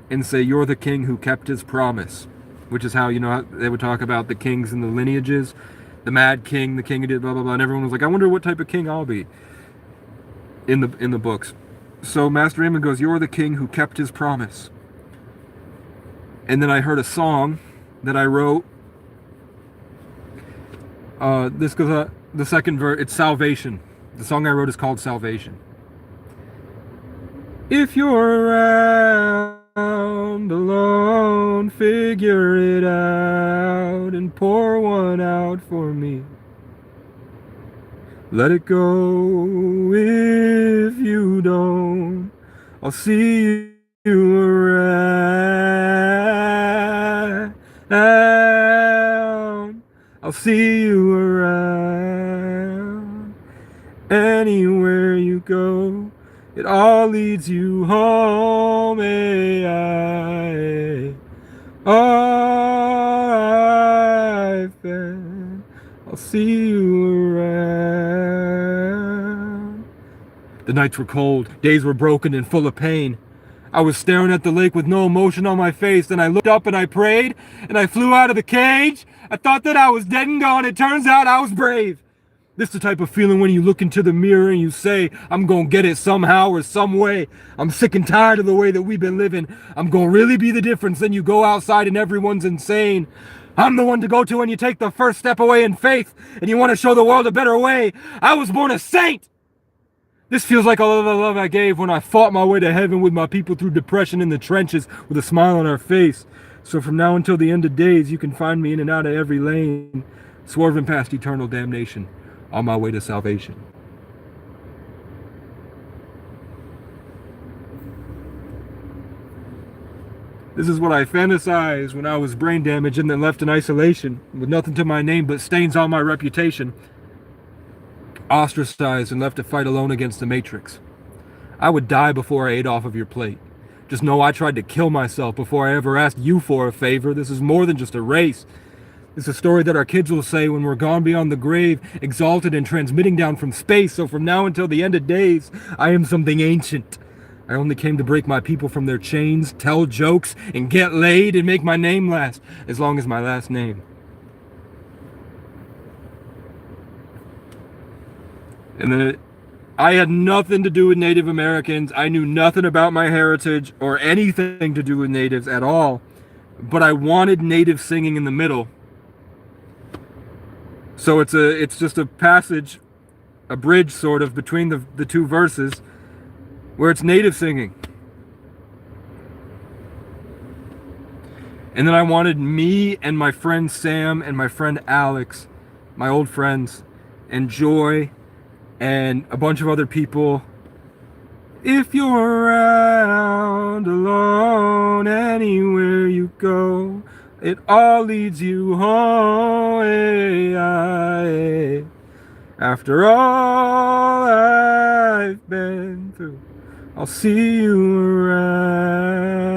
and say, you're the king who kept his promise. Which is how, you know, they would talk about the kings and the lineages. The Mad King, the king who did blah, blah, blah. And everyone was like, I wonder what type of king I'll be in the books. So Master Aemon goes, you're the king who kept his promise. And then I heard a song that I wrote. This goes, the second verse, it's Salvation. The song I wrote is called Salvation. If you're around alone, figure it out and pour one out for me. Let it go if you don't. I'll see you around. I'll see you around. Anywhere you go, it all leads you home. I've been. I'll see you around. The nights were cold, days were broken and full of pain. I was staring at the lake with no emotion on my face. Then I looked up and I prayed, and I flew out of the cage. I thought that I was dead and gone. It turns out I was brave. This is the type of feeling when you look into the mirror and you say, I'm gonna get it somehow or some way. I'm sick and tired of the way that we've been living. I'm gonna really be the difference. Then you go outside and everyone's insane. I'm the one to go to when you take the first step away in faith and you want to show the world a better way. I was born a saint. This feels like all of the love I gave when I fought my way to heaven with my people through depression in the trenches with a smile on our face. So from now until the end of days, you can find me in and out of every lane, swerving past eternal damnation on my way to salvation. This is what I fantasized when I was brain damaged and then left in isolation with nothing to my name but stains on my reputation. Ostracized and left to fight alone against the Matrix. I would die before I ate off of your plate. Just know I tried to kill myself before I ever asked you for a favor. This is more than just a race. It's a story that our kids will say when we're gone beyond the grave, exalted and transmitting down from space. So from now until the end of days, I am something ancient. I only came to break my people from their chains, tell jokes, and get laid and make my name last, as long as my last name. And then I had nothing to do with Native Americans. I knew nothing about my heritage or anything to do with natives at all. But I wanted native singing in the middle. So it's just a passage, a bridge sort of between the two verses where it's native singing. And then I wanted me and my friend Sam and my friend Alex, my old friends, and Joy, and a bunch of other people. If you're around alone, anywhere you go, it all leads you home. After all I've been through, I'll see you around.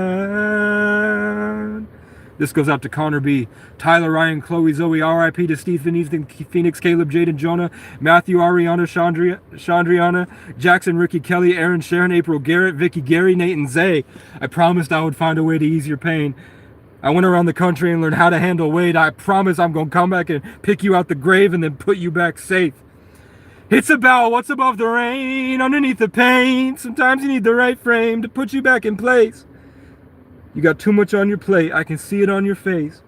This goes out to Connor B, Tyler, Ryan, Chloe, Zoe, R.I.P. to Stephen, Ethan, Phoenix, Caleb, Jaden, Jonah, Matthew, Ariana, Chandriana, Jackson, Ricky, Kelly, Aaron, Sharon, April, Garrett, Vicky, Gary, Nate, and Zay. I promised I would find a way to ease your pain. I went around the country and learned how to handle weight. I promise I'm going to come back and pick you out the grave and then put you back safe. It's about what's above the rain, underneath the pain. Sometimes you need the right frame to put you back in place. You got too much on your plate, I can see it on your face.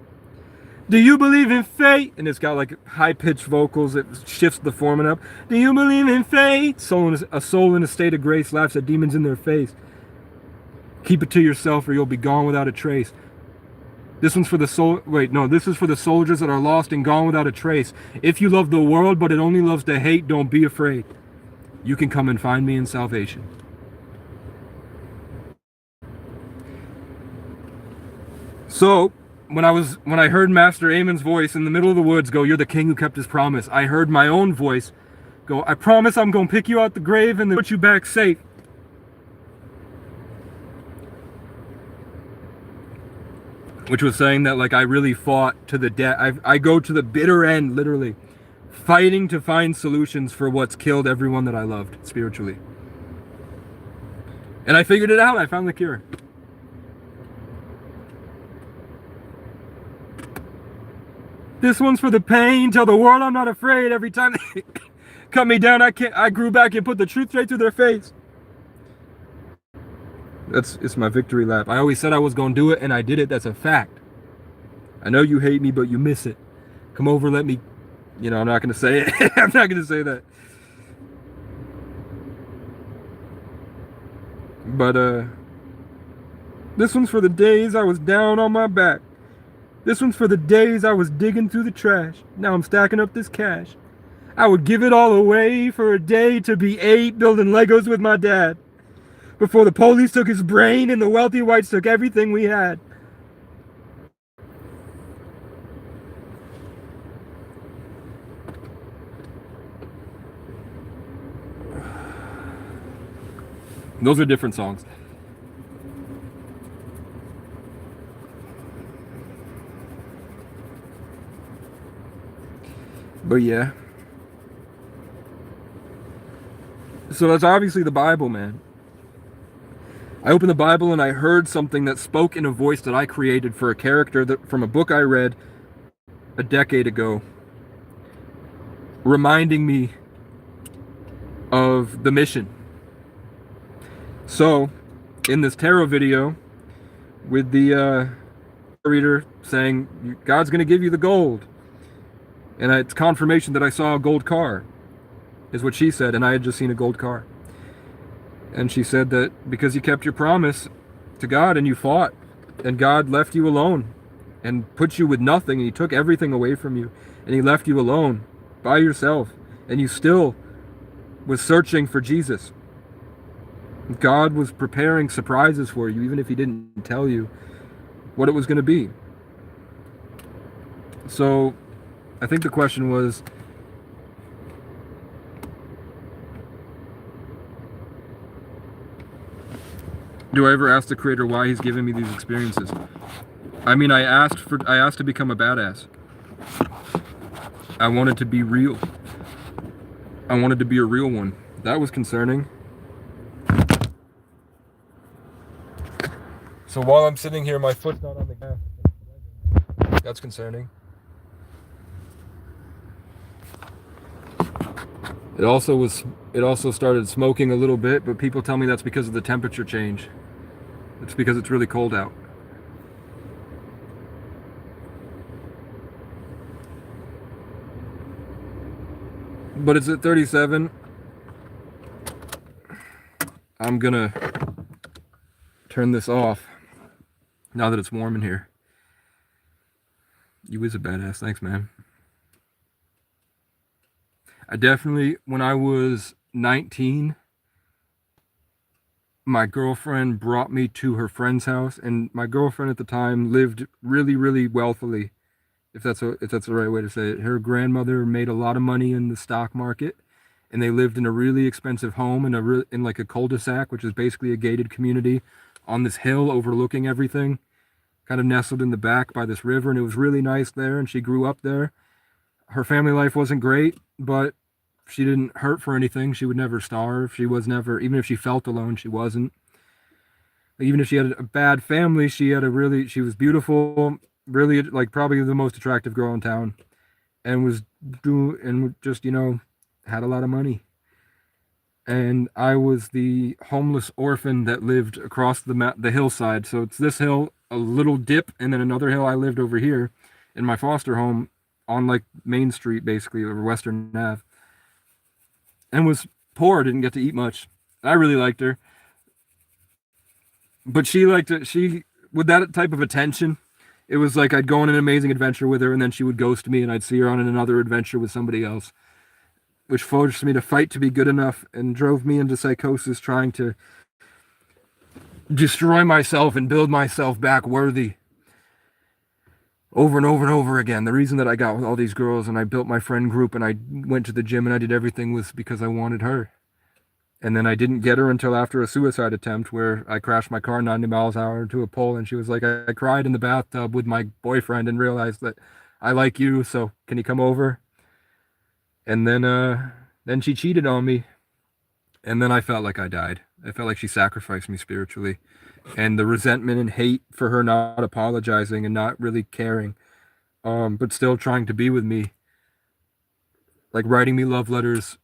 Do you believe in fate? And it's got like high-pitched vocals. It shifts the forming up. Do you believe in fate? A soul in a state of grace laughs at demons in their face. Keep it to yourself or you'll be gone without a trace. This one's for the soul. Wait, no, this is for the soldiers that are lost and gone without a trace. If you love the world, but it only loves to hate, don't be afraid. You can come and find me in salvation. So, when I heard Master Amon's voice in the middle of the woods go, "You're the king who kept his promise," I heard my own voice go, "I promise I'm gonna pick you out the grave and then put you back safe." Which was saying that like I really fought to the death. I go to the bitter end, literally, fighting to find solutions for what's killed everyone that I loved spiritually. And I figured it out. I found the cure. This one's for the pain. Tell the world I'm not afraid. Every time they cut me down, I grew back and put the truth straight to their face. It's my victory lap. I always said I was gonna do it, and I did it. That's a fact. I know you hate me, but you miss it. Come over, let me. I'm not gonna say it. I'm not gonna say that. But this one's for the days I was down on my back. This one's for the days I was digging through the trash. Now I'm stacking up this cash. I would give it all away for a day to be 8 building Legos with my dad. Before the police took his brain and the wealthy whites took everything we had. Those are different songs. But yeah. So that's obviously the Bible, man. I opened the Bible and I heard something that spoke in a voice that I created for a character from a book I read a decade ago, reminding me of the mission. So, in this tarot video, with the reader saying, God's going to give you the gold. And it's confirmation that I saw a gold car, is what she said, and I had just seen a gold car. And she said that because you kept your promise to God and you fought, and God left you alone and put you with nothing, and he took everything away from you, and he left you alone by yourself, and you still was searching for Jesus. God was preparing surprises for you, even if he didn't tell you what it was going to be. So I think the question was, do I ever ask the Creator why he's giving me these experiences? I mean, I asked to become a badass. I wanted to be real. I wanted to be a real one. That was concerning. So while I'm sitting here, my foot's not on the gas. That's concerning. It also started smoking a little bit, but people tell me that's because of the temperature change. It's because it's really cold out. But it's at 37. I'm gonna turn this off now that it's warm in here. You is a badass. Thanks, man. I definitely, when I was 19, my girlfriend brought me to her friend's house, and my girlfriend at the time lived really, really wealthily, if that's the right way to say it. Her grandmother made a lot of money in the stock market, and they lived in a really expensive home in like a cul-de-sac, which is basically a gated community on this hill overlooking everything, kind of nestled in the back by this river, and it was really nice there, and she grew up there. Her family life wasn't great, but she didn't hurt for anything. She would never starve. She was never, even if she felt alone, she wasn't. Even if she had a bad family, she was beautiful, really, like probably the most attractive girl in town, and just, had a lot of money. And I was the homeless orphan that lived across the hillside. So it's this hill, a little dip, and then another hill. I lived over here, in my foster home on like Main Street, basically, or Western Ave, and was poor, didn't get to eat much. I really liked her, but she liked it. She, with that type of attention, it was like I'd go on an amazing adventure with her, and then she would ghost me, and I'd see her on another adventure with somebody else, which forced me to fight to be good enough and drove me into psychosis, trying to destroy myself and build myself back worthy over and over and over again. The reason that I got with all these girls and I built my friend group and I went to the gym and I did everything was because I wanted her. And then I didn't get her until after a suicide attempt where I crashed my car 90 miles an hour into a pole, and she was like, I cried in the bathtub with my boyfriend and realized that I like you, so can you come over? And then she cheated on me. And then I felt like I died. I felt like she sacrificed me spiritually. And the resentment and hate for her not apologizing and not really caring, but still trying to be with me, like writing me love letters,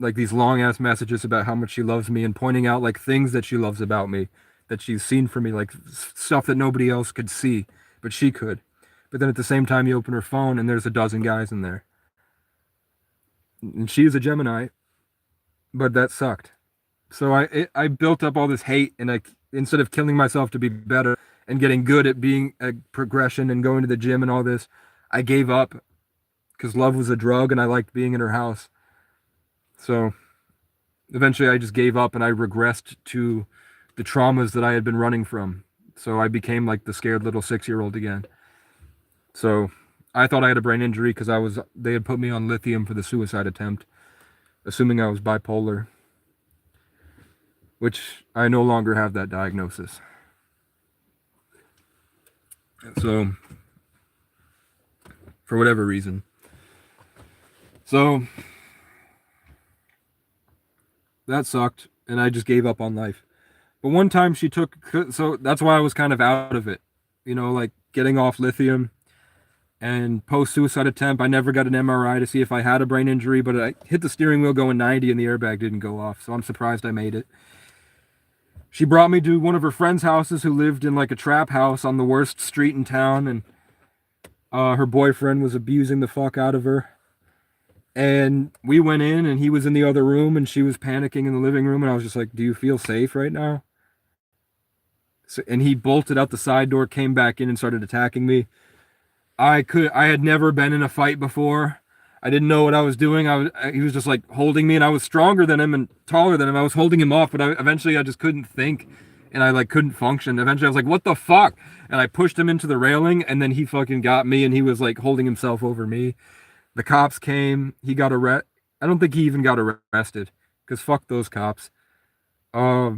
like these long ass messages about how much she loves me and pointing out like things that she loves about me, that she's seen for me, like stuff that nobody else could see, but she could. But then at the same time, you open her phone and there's a dozen guys in there. And she is a Gemini, but that sucked. So I built up all this hate, and I, instead of killing myself to be better and getting good at being a progression and going to the gym and all this, I gave up because love was a drug and I liked being in her house. So eventually I just gave up and I regressed to the traumas that I had been running from. So I became like the scared little 6-year-old again. So I thought I had a brain injury because they had put me on lithium for the suicide attempt, assuming I was bipolar, which I no longer have that diagnosis. So, for whatever reason. So, that sucked, and I just gave up on life. But one time she took, so that's why I was kind of out of it, like getting off lithium and post-suicide attempt. I never got an MRI to see if I had a brain injury, but I hit the steering wheel going 90 and the airbag didn't go off, so I'm surprised I made it. She brought me to one of her friend's houses who lived in like a trap house on the worst street in town, and her boyfriend was abusing the fuck out of her. And we went in, and he was in the other room, and she was panicking in the living room, and I was just like, do you feel safe right now? So, and he bolted out the side door, came back in, and started attacking me. I had never been in a fight before. I didn't know what I was doing. He was just like holding me, and I was stronger than him and taller than him. I was holding him off, but eventually I just couldn't think, and I like couldn't function. Eventually I was like, what the fuck? And I pushed him into the railing, and then he fucking got me, and he was like holding himself over me. The cops came. He got arrested. I don't think he even got arrested, because fuck those cops. I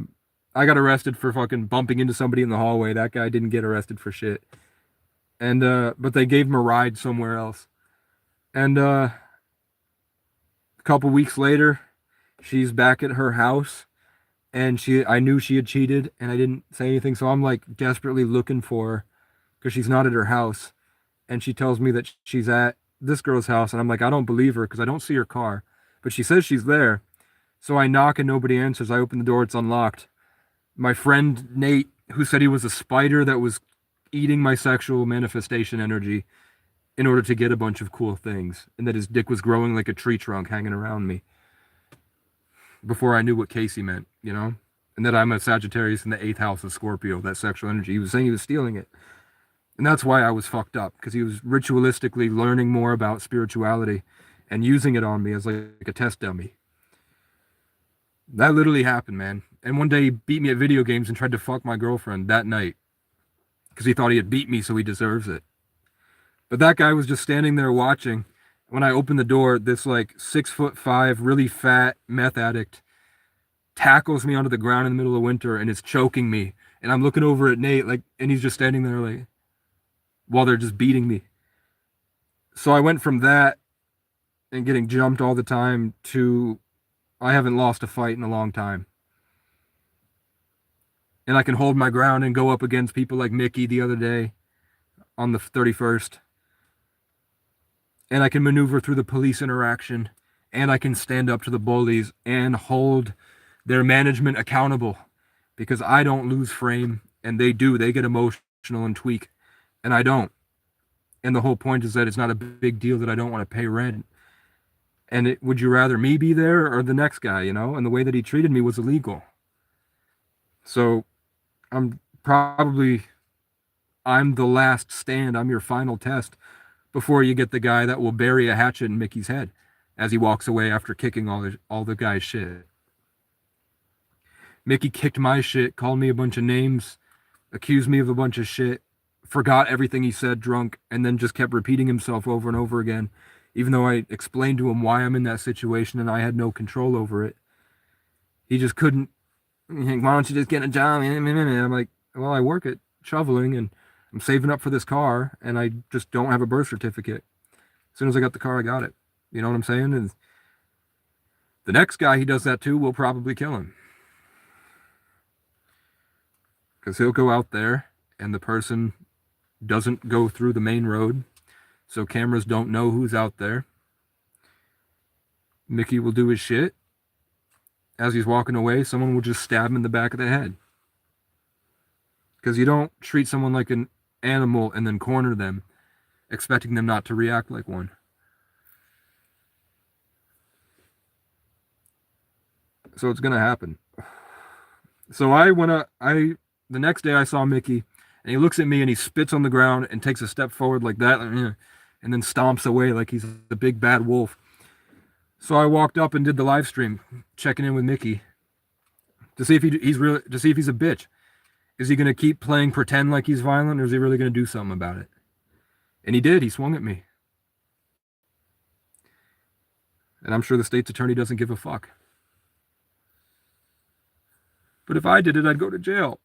got arrested for fucking bumping into somebody in the hallway. That guy didn't get arrested for shit. And but they gave him a ride somewhere else. And a couple weeks later, she's back at her house, and I knew she had cheated, and I didn't say anything, so I'm like desperately looking for her because she's not at her house. And she tells me that she's at this girl's house, and I'm like, I don't believe her because I don't see her car, but she says she's there. So I knock and nobody answers. I open the door, it's unlocked. My friend Nate, who said he was a spider that was eating my sexual manifestation energy in order to get a bunch of cool things, and that his dick was growing like a tree trunk hanging around me, before I knew what Casey meant, and that I'm a Sagittarius in the 8th house of Scorpio, that sexual energy. He was saying he was stealing it. And that's why I was fucked up, because he was ritualistically learning more about spirituality and using it on me as like a test dummy. That literally happened, man. And one day he beat me at video games and tried to fuck my girlfriend that night because he thought he had beat me, so he deserves it. But that guy was just standing there watching. When I opened the door, this like 6'5", really fat meth addict tackles me onto the ground in the middle of winter and is choking me. And I'm looking over at Nate, like, and he's just standing there like, while they're just beating me. So I went from that and getting jumped all the time to I haven't lost a fight in a long time. And I can hold my ground and go up against people like Mickey the other day on the 31st. And I can maneuver through the police interaction, and I can stand up to the bullies and hold their management accountable, because I don't lose frame and they do. They get emotional and tweak, and I don't. And the whole point is that it's not a big deal that I don't want to pay rent. And would you rather me be there or the next guy, you know? And the way that he treated me was illegal. So I'm probably, I'm the last stand. I'm your final test before you get the guy that will bury a hatchet in Mickey's head as he walks away after kicking all the guy's shit. Mickey kicked my shit, called me a bunch of names, accused me of a bunch of shit, forgot everything he said drunk, and then just kept repeating himself over and over again, even though I explained to him why I'm in that situation and I had no control over it. He just couldn't. Why don't you just get a job? I'm like, well, I work at shoveling and I'm saving up for this car and I just don't have a birth certificate. As soon as I got the car, I got it. You know what I'm saying? And the next guy he does that to will probably kill him. Because he'll go out there and the person doesn't go through the main road, so cameras don't know who's out there. Mickey will do his shit. As he's walking away, someone will just stab him in the back of the head. Because you don't treat someone like an animal and then corner them, expecting them not to react like one. So it's gonna happen. So the next day I saw Mickey, and he looks at me and he spits on the ground and takes a step forward like that, and then stomps away like he's a big bad wolf. So I walked up and did the live stream, checking in with Mickey to see if to see if he's a bitch. Is he gonna keep playing pretend like he's violent, or is he really gonna do something about it? And he did. He swung at me, and I'm sure the state's attorney doesn't give a fuck. But if I did it, I'd go to jail.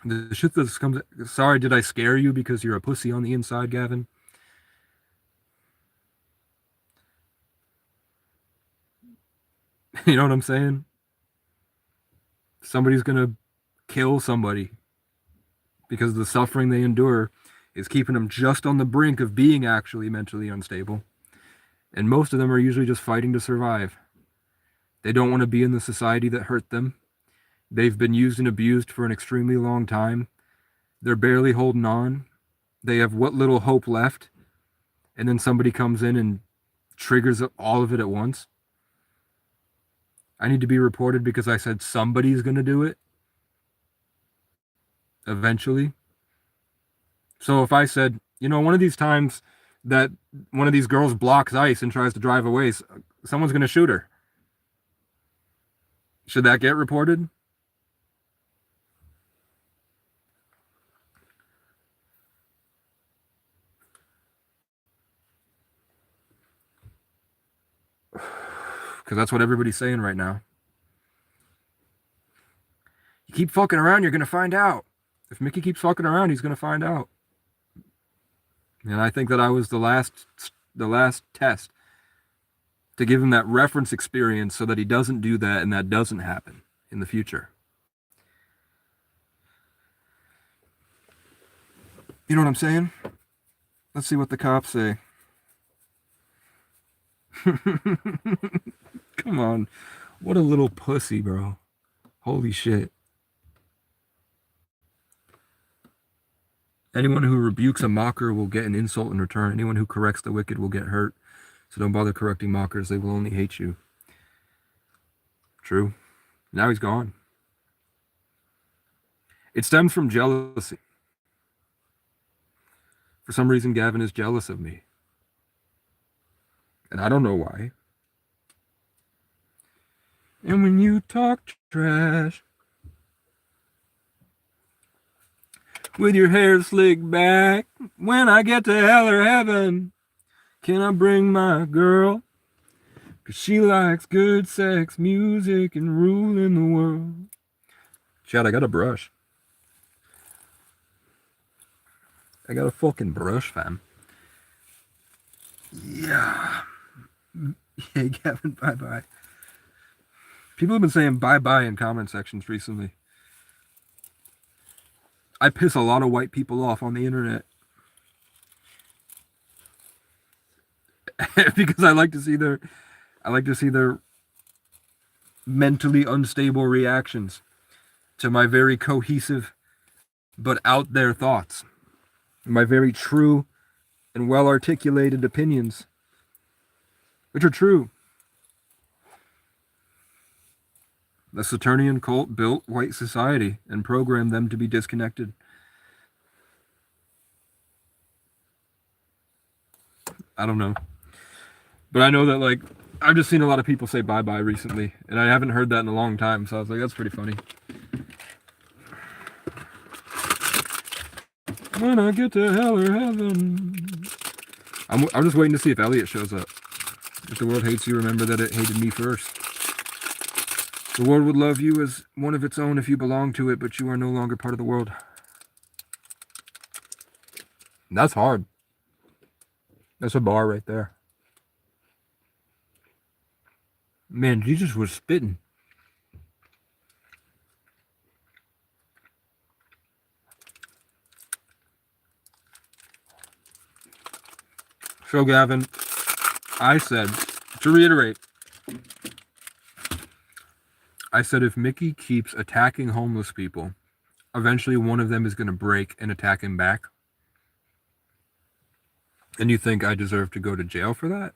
The shit that comes. Sorry, did I scare you because you're a pussy on the inside, Gavin? You know what I'm saying? Somebody's gonna kill somebody because the suffering they endure is keeping them just on the brink of being actually mentally unstable. And most of them are usually just fighting to survive. They don't want to be in the society that hurt them. They've been used and abused for an extremely long time. They're barely holding on. They have what little hope left. And then somebody comes in and triggers all of it at once. I need to be reported because I said somebody's going to do it eventually. So if I said, you know, one of these times that one of these girls blocks ice and tries to drive away, someone's going to shoot her. Should that get reported? Because that's what everybody's saying right now. You keep fucking around, you're going to find out. If Mickey keeps fucking around, he's going to find out. And I think that I was the last test to give him that reference experience so that he doesn't do that and that doesn't happen in the future. You know what I'm saying? Let's see what the cops say. Come on. What a little pussy, bro. Holy shit. Anyone who rebukes a mocker will get an insult in return. Anyone who corrects the wicked will get hurt. So don't bother correcting mockers. They will only hate you. True. Now he's gone. It stems from jealousy. For some reason, Gavin is jealous of me. And I don't know why. And when you talk trash with your hair slicked back, when I get to hell or heaven, can I bring my girl? 'Cause she likes good sex, music, and ruling the world. Chad, I got a brush. I got a fucking brush, fam. Yeah. Hey, Gavin, bye-bye. People have been saying bye-bye in comment sections recently. I piss a lot of white people off on the internet. Because I like to see their mentally unstable reactions to my very cohesive, but out there thoughts, my very true and well articulated opinions, which are true. The Saturnian cult built white society and programmed them to be disconnected. I don't know. But I know that, like, I've just seen a lot of people say bye-bye recently, and I haven't heard that in a long time, so I was like, that's pretty funny. When I get to hell or heaven. I'm just waiting to see if Elliot shows up. If the world hates you, remember that it hated me first. The world would love you as one of its own if you belong to it, but you are no longer part of the world. That's hard. That's a bar right there. Man, Jesus was spitting. So, Gavin, I said, to reiterate, I said if Mickey keeps attacking homeless people, eventually one of them is going to break and attack him back. And you think I deserve to go to jail for that?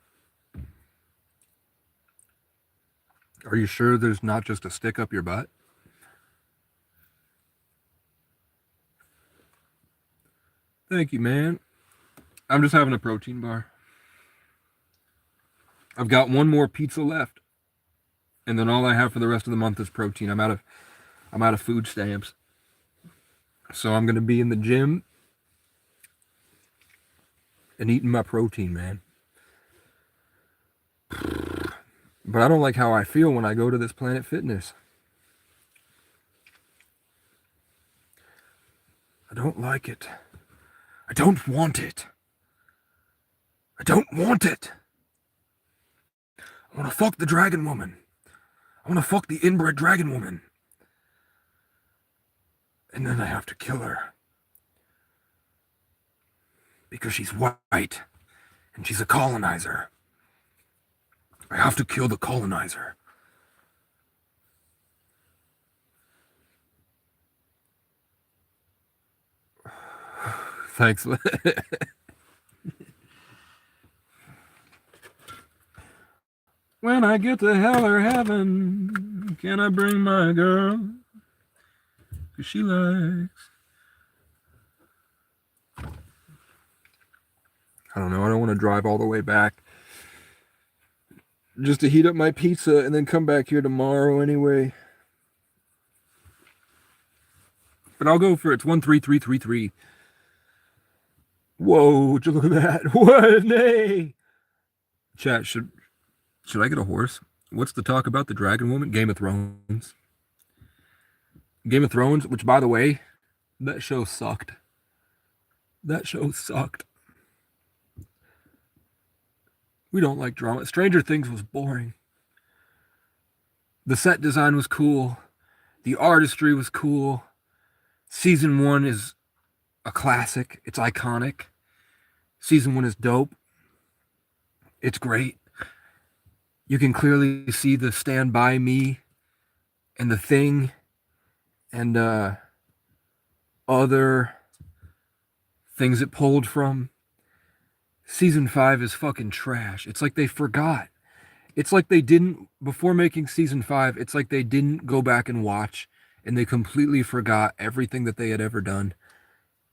Are you sure there's not just a stick up your butt? Thank you, man. I'm just having a protein bar. I've got one more pizza left. And then all I have for the rest of the month is protein. I'm out of food stamps. So I'm going to be in the gym and eating my protein, man. But I don't like how I feel when I go to this Planet Fitness. I don't like it. I don't want it. I don't want it. I want to fuck the dragon woman. I want to fuck the inbred dragon woman. And then I have to kill her. Because she's white. And she's a colonizer. I have to kill the colonizer. Thanks. When I get to hell or heaven, can I bring my girl? 'Cause she likes. I don't know. I don't want to drive all the way back just to heat up my pizza and then come back here tomorrow anyway. But I'll go for it's 13333. Whoa, would you look at that? What? Nay. Chat, should I get a horse? What's the talk about the dragon woman? Game of Thrones. Game of Thrones, which by the way, that show sucked. That show sucked. We don't like drama. Stranger Things was boring. The set design was cool. The artistry was cool. Season 1 is a classic. It's iconic. Season 1 is dope. It's great. You can clearly see the Stand By Me and The Thing and other things it pulled from. Season 5 is fucking trash. It's like they forgot. It's like they didn't, before making season 5, it's like they didn't go back and watch and they completely forgot everything that they had ever done.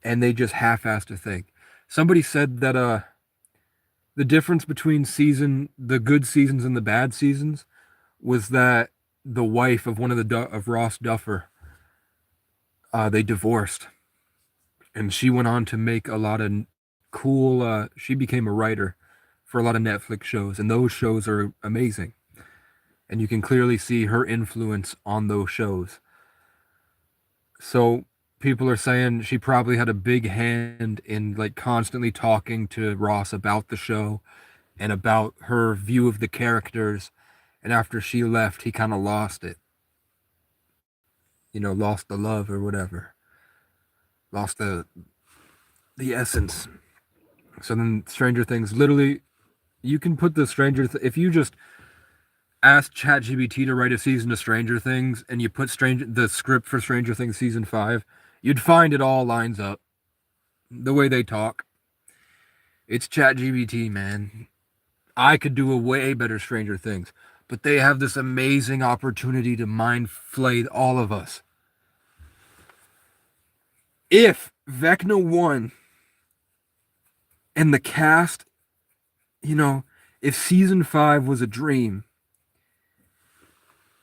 And they just half-assed a thing. Somebody said that the difference between the good seasons and the bad seasons was that the wife of one of of Ross Duffer, they divorced. And she went on to make a lot of cool, she became a writer for a lot of Netflix shows, and those shows are amazing. And you can clearly see her influence on those shows. So people are saying she probably had a big hand in like constantly talking to Ross about the show and about her view of the characters. And after she left, he kind of lost it. You know, lost the love or whatever. Lost the essence. So then Stranger Things, literally, you can put the if you just ask ChatGPT to write a season of Stranger Things and you put the script for Stranger Things season 5, You'd find it all lines up. The way they talk. It's ChatGPT, man. I could do a way better Stranger Things. But they have this amazing opportunity to mind flay all of us. If Vecna won and the cast, if season 5 was a dream,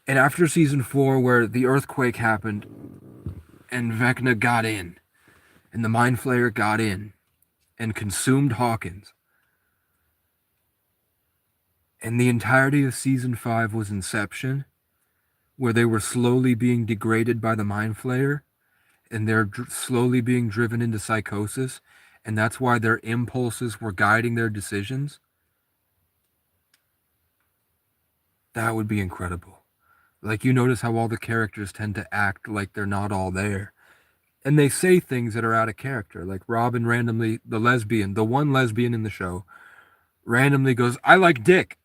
and after season 4, where the earthquake happened and Vecna got in, and the Mind Flayer got in and consumed Hawkins, and the entirety of season 5 was Inception, where they were slowly being degraded by the Mind Flayer, and they're slowly being driven into psychosis, and that's why their impulses were guiding their decisions, that would be incredible. Like, you notice how all the characters tend to act like they're not all there. And they say things that are out of character. Like Robin randomly, the one lesbian in the show, randomly goes, "I like dick."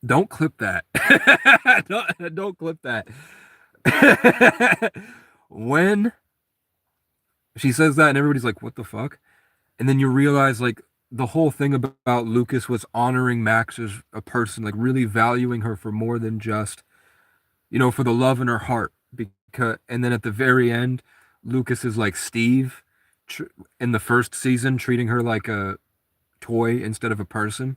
Don't clip that. don't clip that. When she says that and everybody's like, "What the fuck?" And then you realize, like, the whole thing about Lucas was honoring Max as a person, like really valuing her for more than just, for the love in her heart. And then at the very end, Lucas is like Steve in the first season, treating her like a toy instead of a person.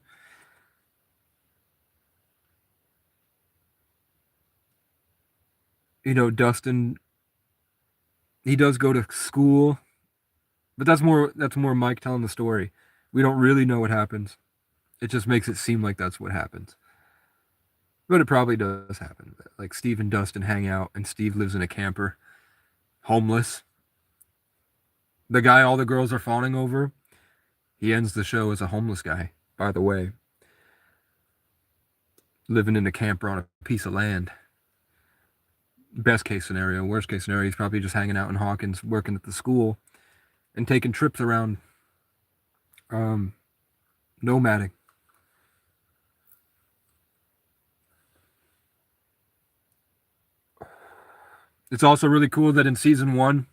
Dustin, he does go to school, but that's more Mike telling the story. We don't really know what happens. It just makes it seem like that's what happens. But it probably does happen. Like, Steve and Dustin hang out, and Steve lives in a camper, homeless. The guy all the girls are fawning over, he ends the show as a homeless guy, by the way. Living in a camper on a piece of land. Best case scenario. Worst case scenario, he's probably just hanging out in Hawkins, working at the school, and taking trips around, nomading. It's also really cool that in season 1,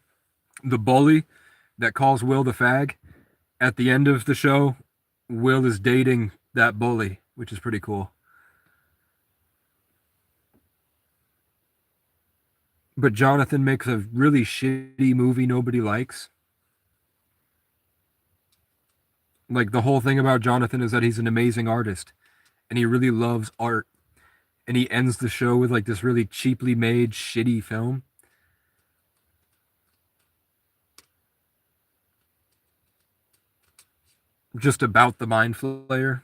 the bully that calls Will the fag, at the end of the show, Will is dating that bully, which is pretty cool. But Jonathan makes a really shitty movie nobody likes. Like, the whole thing about Jonathan is that he's an amazing artist, and he really loves art. And he ends the show with, like, this really cheaply made, shitty film. Just about the Mind Flayer.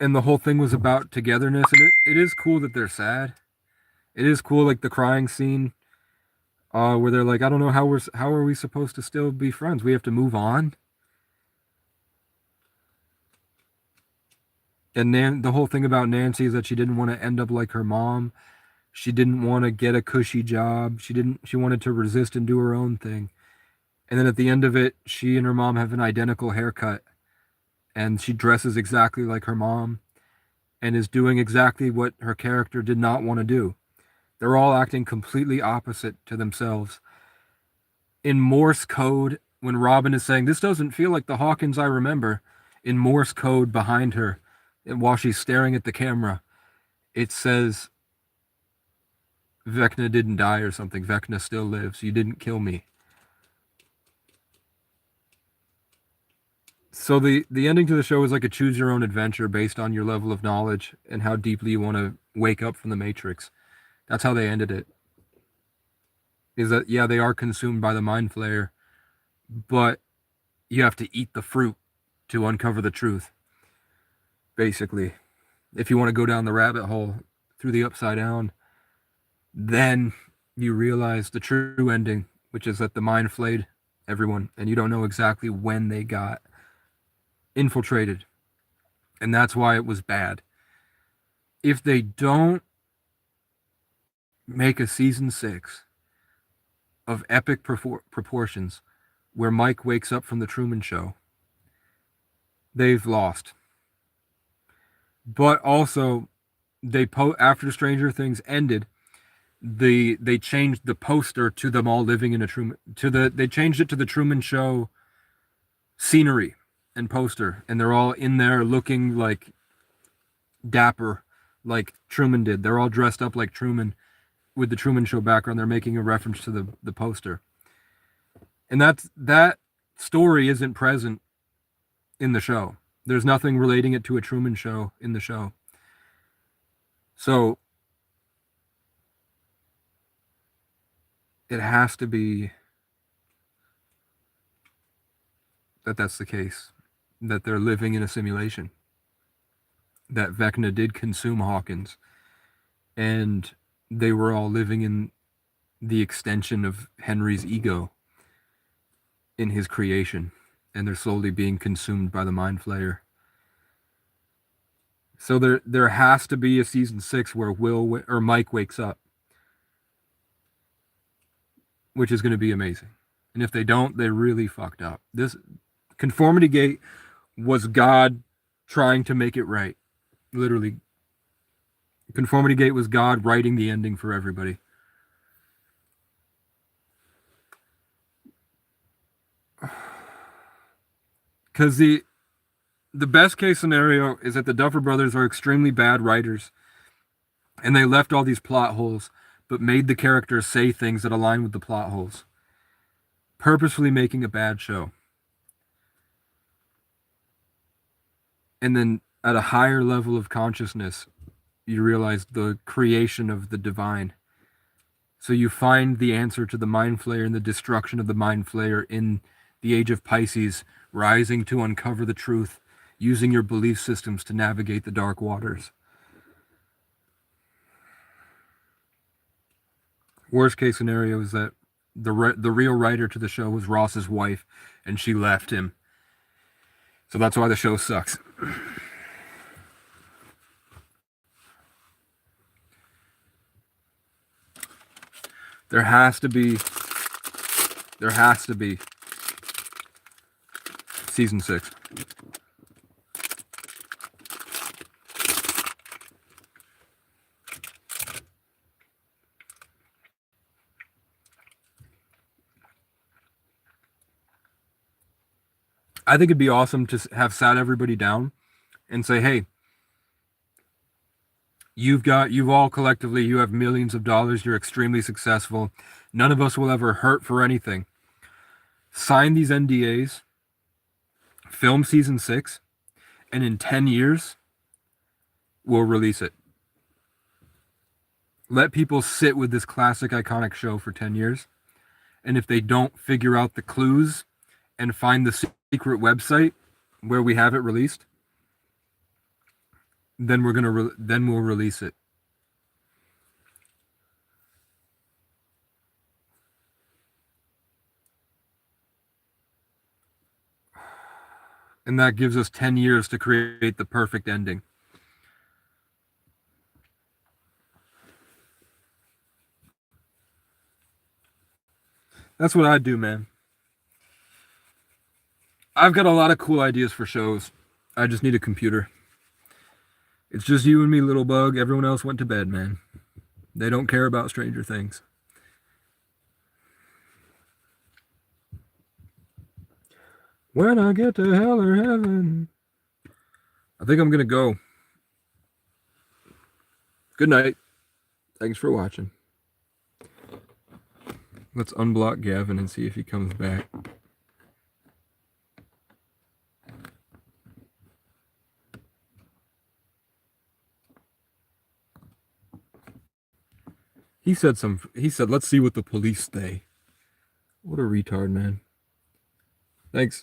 And the whole thing was about togetherness, and it is cool that they're sad. It is cool, like the crying scene, where they're like, "I don't know how are we supposed to still be friends? We have to move on." And the whole thing about Nancy is that she didn't want to end up like her mom. She didn't want to get a cushy job. She wanted to resist and do her own thing. And then at the end of it, she and her mom have an identical haircut, and she dresses exactly like her mom, and is doing exactly what her character did not want to do. They're all acting completely opposite to themselves. In Morse code, when Robin is saying, "This doesn't feel like the Hawkins I remember," in Morse code behind her, and while she's staring at the camera, it says, "Vecna didn't die," or something. "Vecna still lives. You didn't kill me." So the ending to the show is like a choose your own adventure based on your level of knowledge and how deeply you want to wake up from the Matrix. That's how they ended it. Is that, yeah, they are consumed by the Mind Flayer, but you have to eat the fruit to uncover the truth. Basically, if you want to go down the rabbit hole through the Upside Down, then you realize the true ending, which is that the Mind flayed everyone, and you don't know exactly when they got infiltrated, and that's why it was bad. If they don't make a season 6 of epic proportions where Mike wakes up from the Truman Show, they've lost. But also, after Stranger Things ended, they changed the poster to them all living in a Truman they changed it to the Truman Show scenery and poster, and they're all in there looking like dapper, like Truman did. They're all dressed up like Truman with the Truman Show background. They're making a reference to the poster, and that story isn't present in the show. There's nothing relating it to a Truman Show in the show. So it has to be that that's the case, that they're living in a simulation, that Vecna did consume Hawkins, and they were all living in the extension of Henry's ego in his creation, and they're slowly being consumed by the Mind Flayer. So there has to be a season 6 where Mike wakes up, which is going to be amazing. And if they don't, they really fucked up. This Conformity Gate was God trying to make it right. Literally. Conformity Gate was God writing the ending for everybody. Because the best case scenario is that the Duffer Brothers are extremely bad writers, and they left all these plot holes, but made the characters say things that align with the plot holes, purposefully making a bad show. And then at a higher level of consciousness, you realize the creation of the divine. So you find the answer to the Mind Flayer and the destruction of the Mind Flayer in the Age of Pisces, rising to uncover the truth, using your belief systems to navigate the dark waters. Worst case scenario is that the real writer to the show was Ross's wife, and she left him. So that's why the show sucks. There has to be season 6. I think it'd be awesome to have sat everybody down and say, hey, you all collectively, you have millions of dollars, you're extremely successful. None of us will ever hurt for anything. Sign these NDAs, film season 6, and in 10 years, we'll release it. Let people sit with this classic, iconic show for 10 years. And if they don't figure out the clues and find the secret website where we have it released, then we'll release it. And that gives us 10 years to create the perfect ending. That's what I'd do, man. I've got a lot of cool ideas for shows. I just need a computer. It's just you and me, little bug. Everyone else went to bed, man. They don't care about Stranger Things. When I get to hell or heaven. I think I'm going to go. Good night. Thanks for watching. Let's unblock Gavin and see if he comes back. He said, let's see what the police say. What a retard, man. Thanks.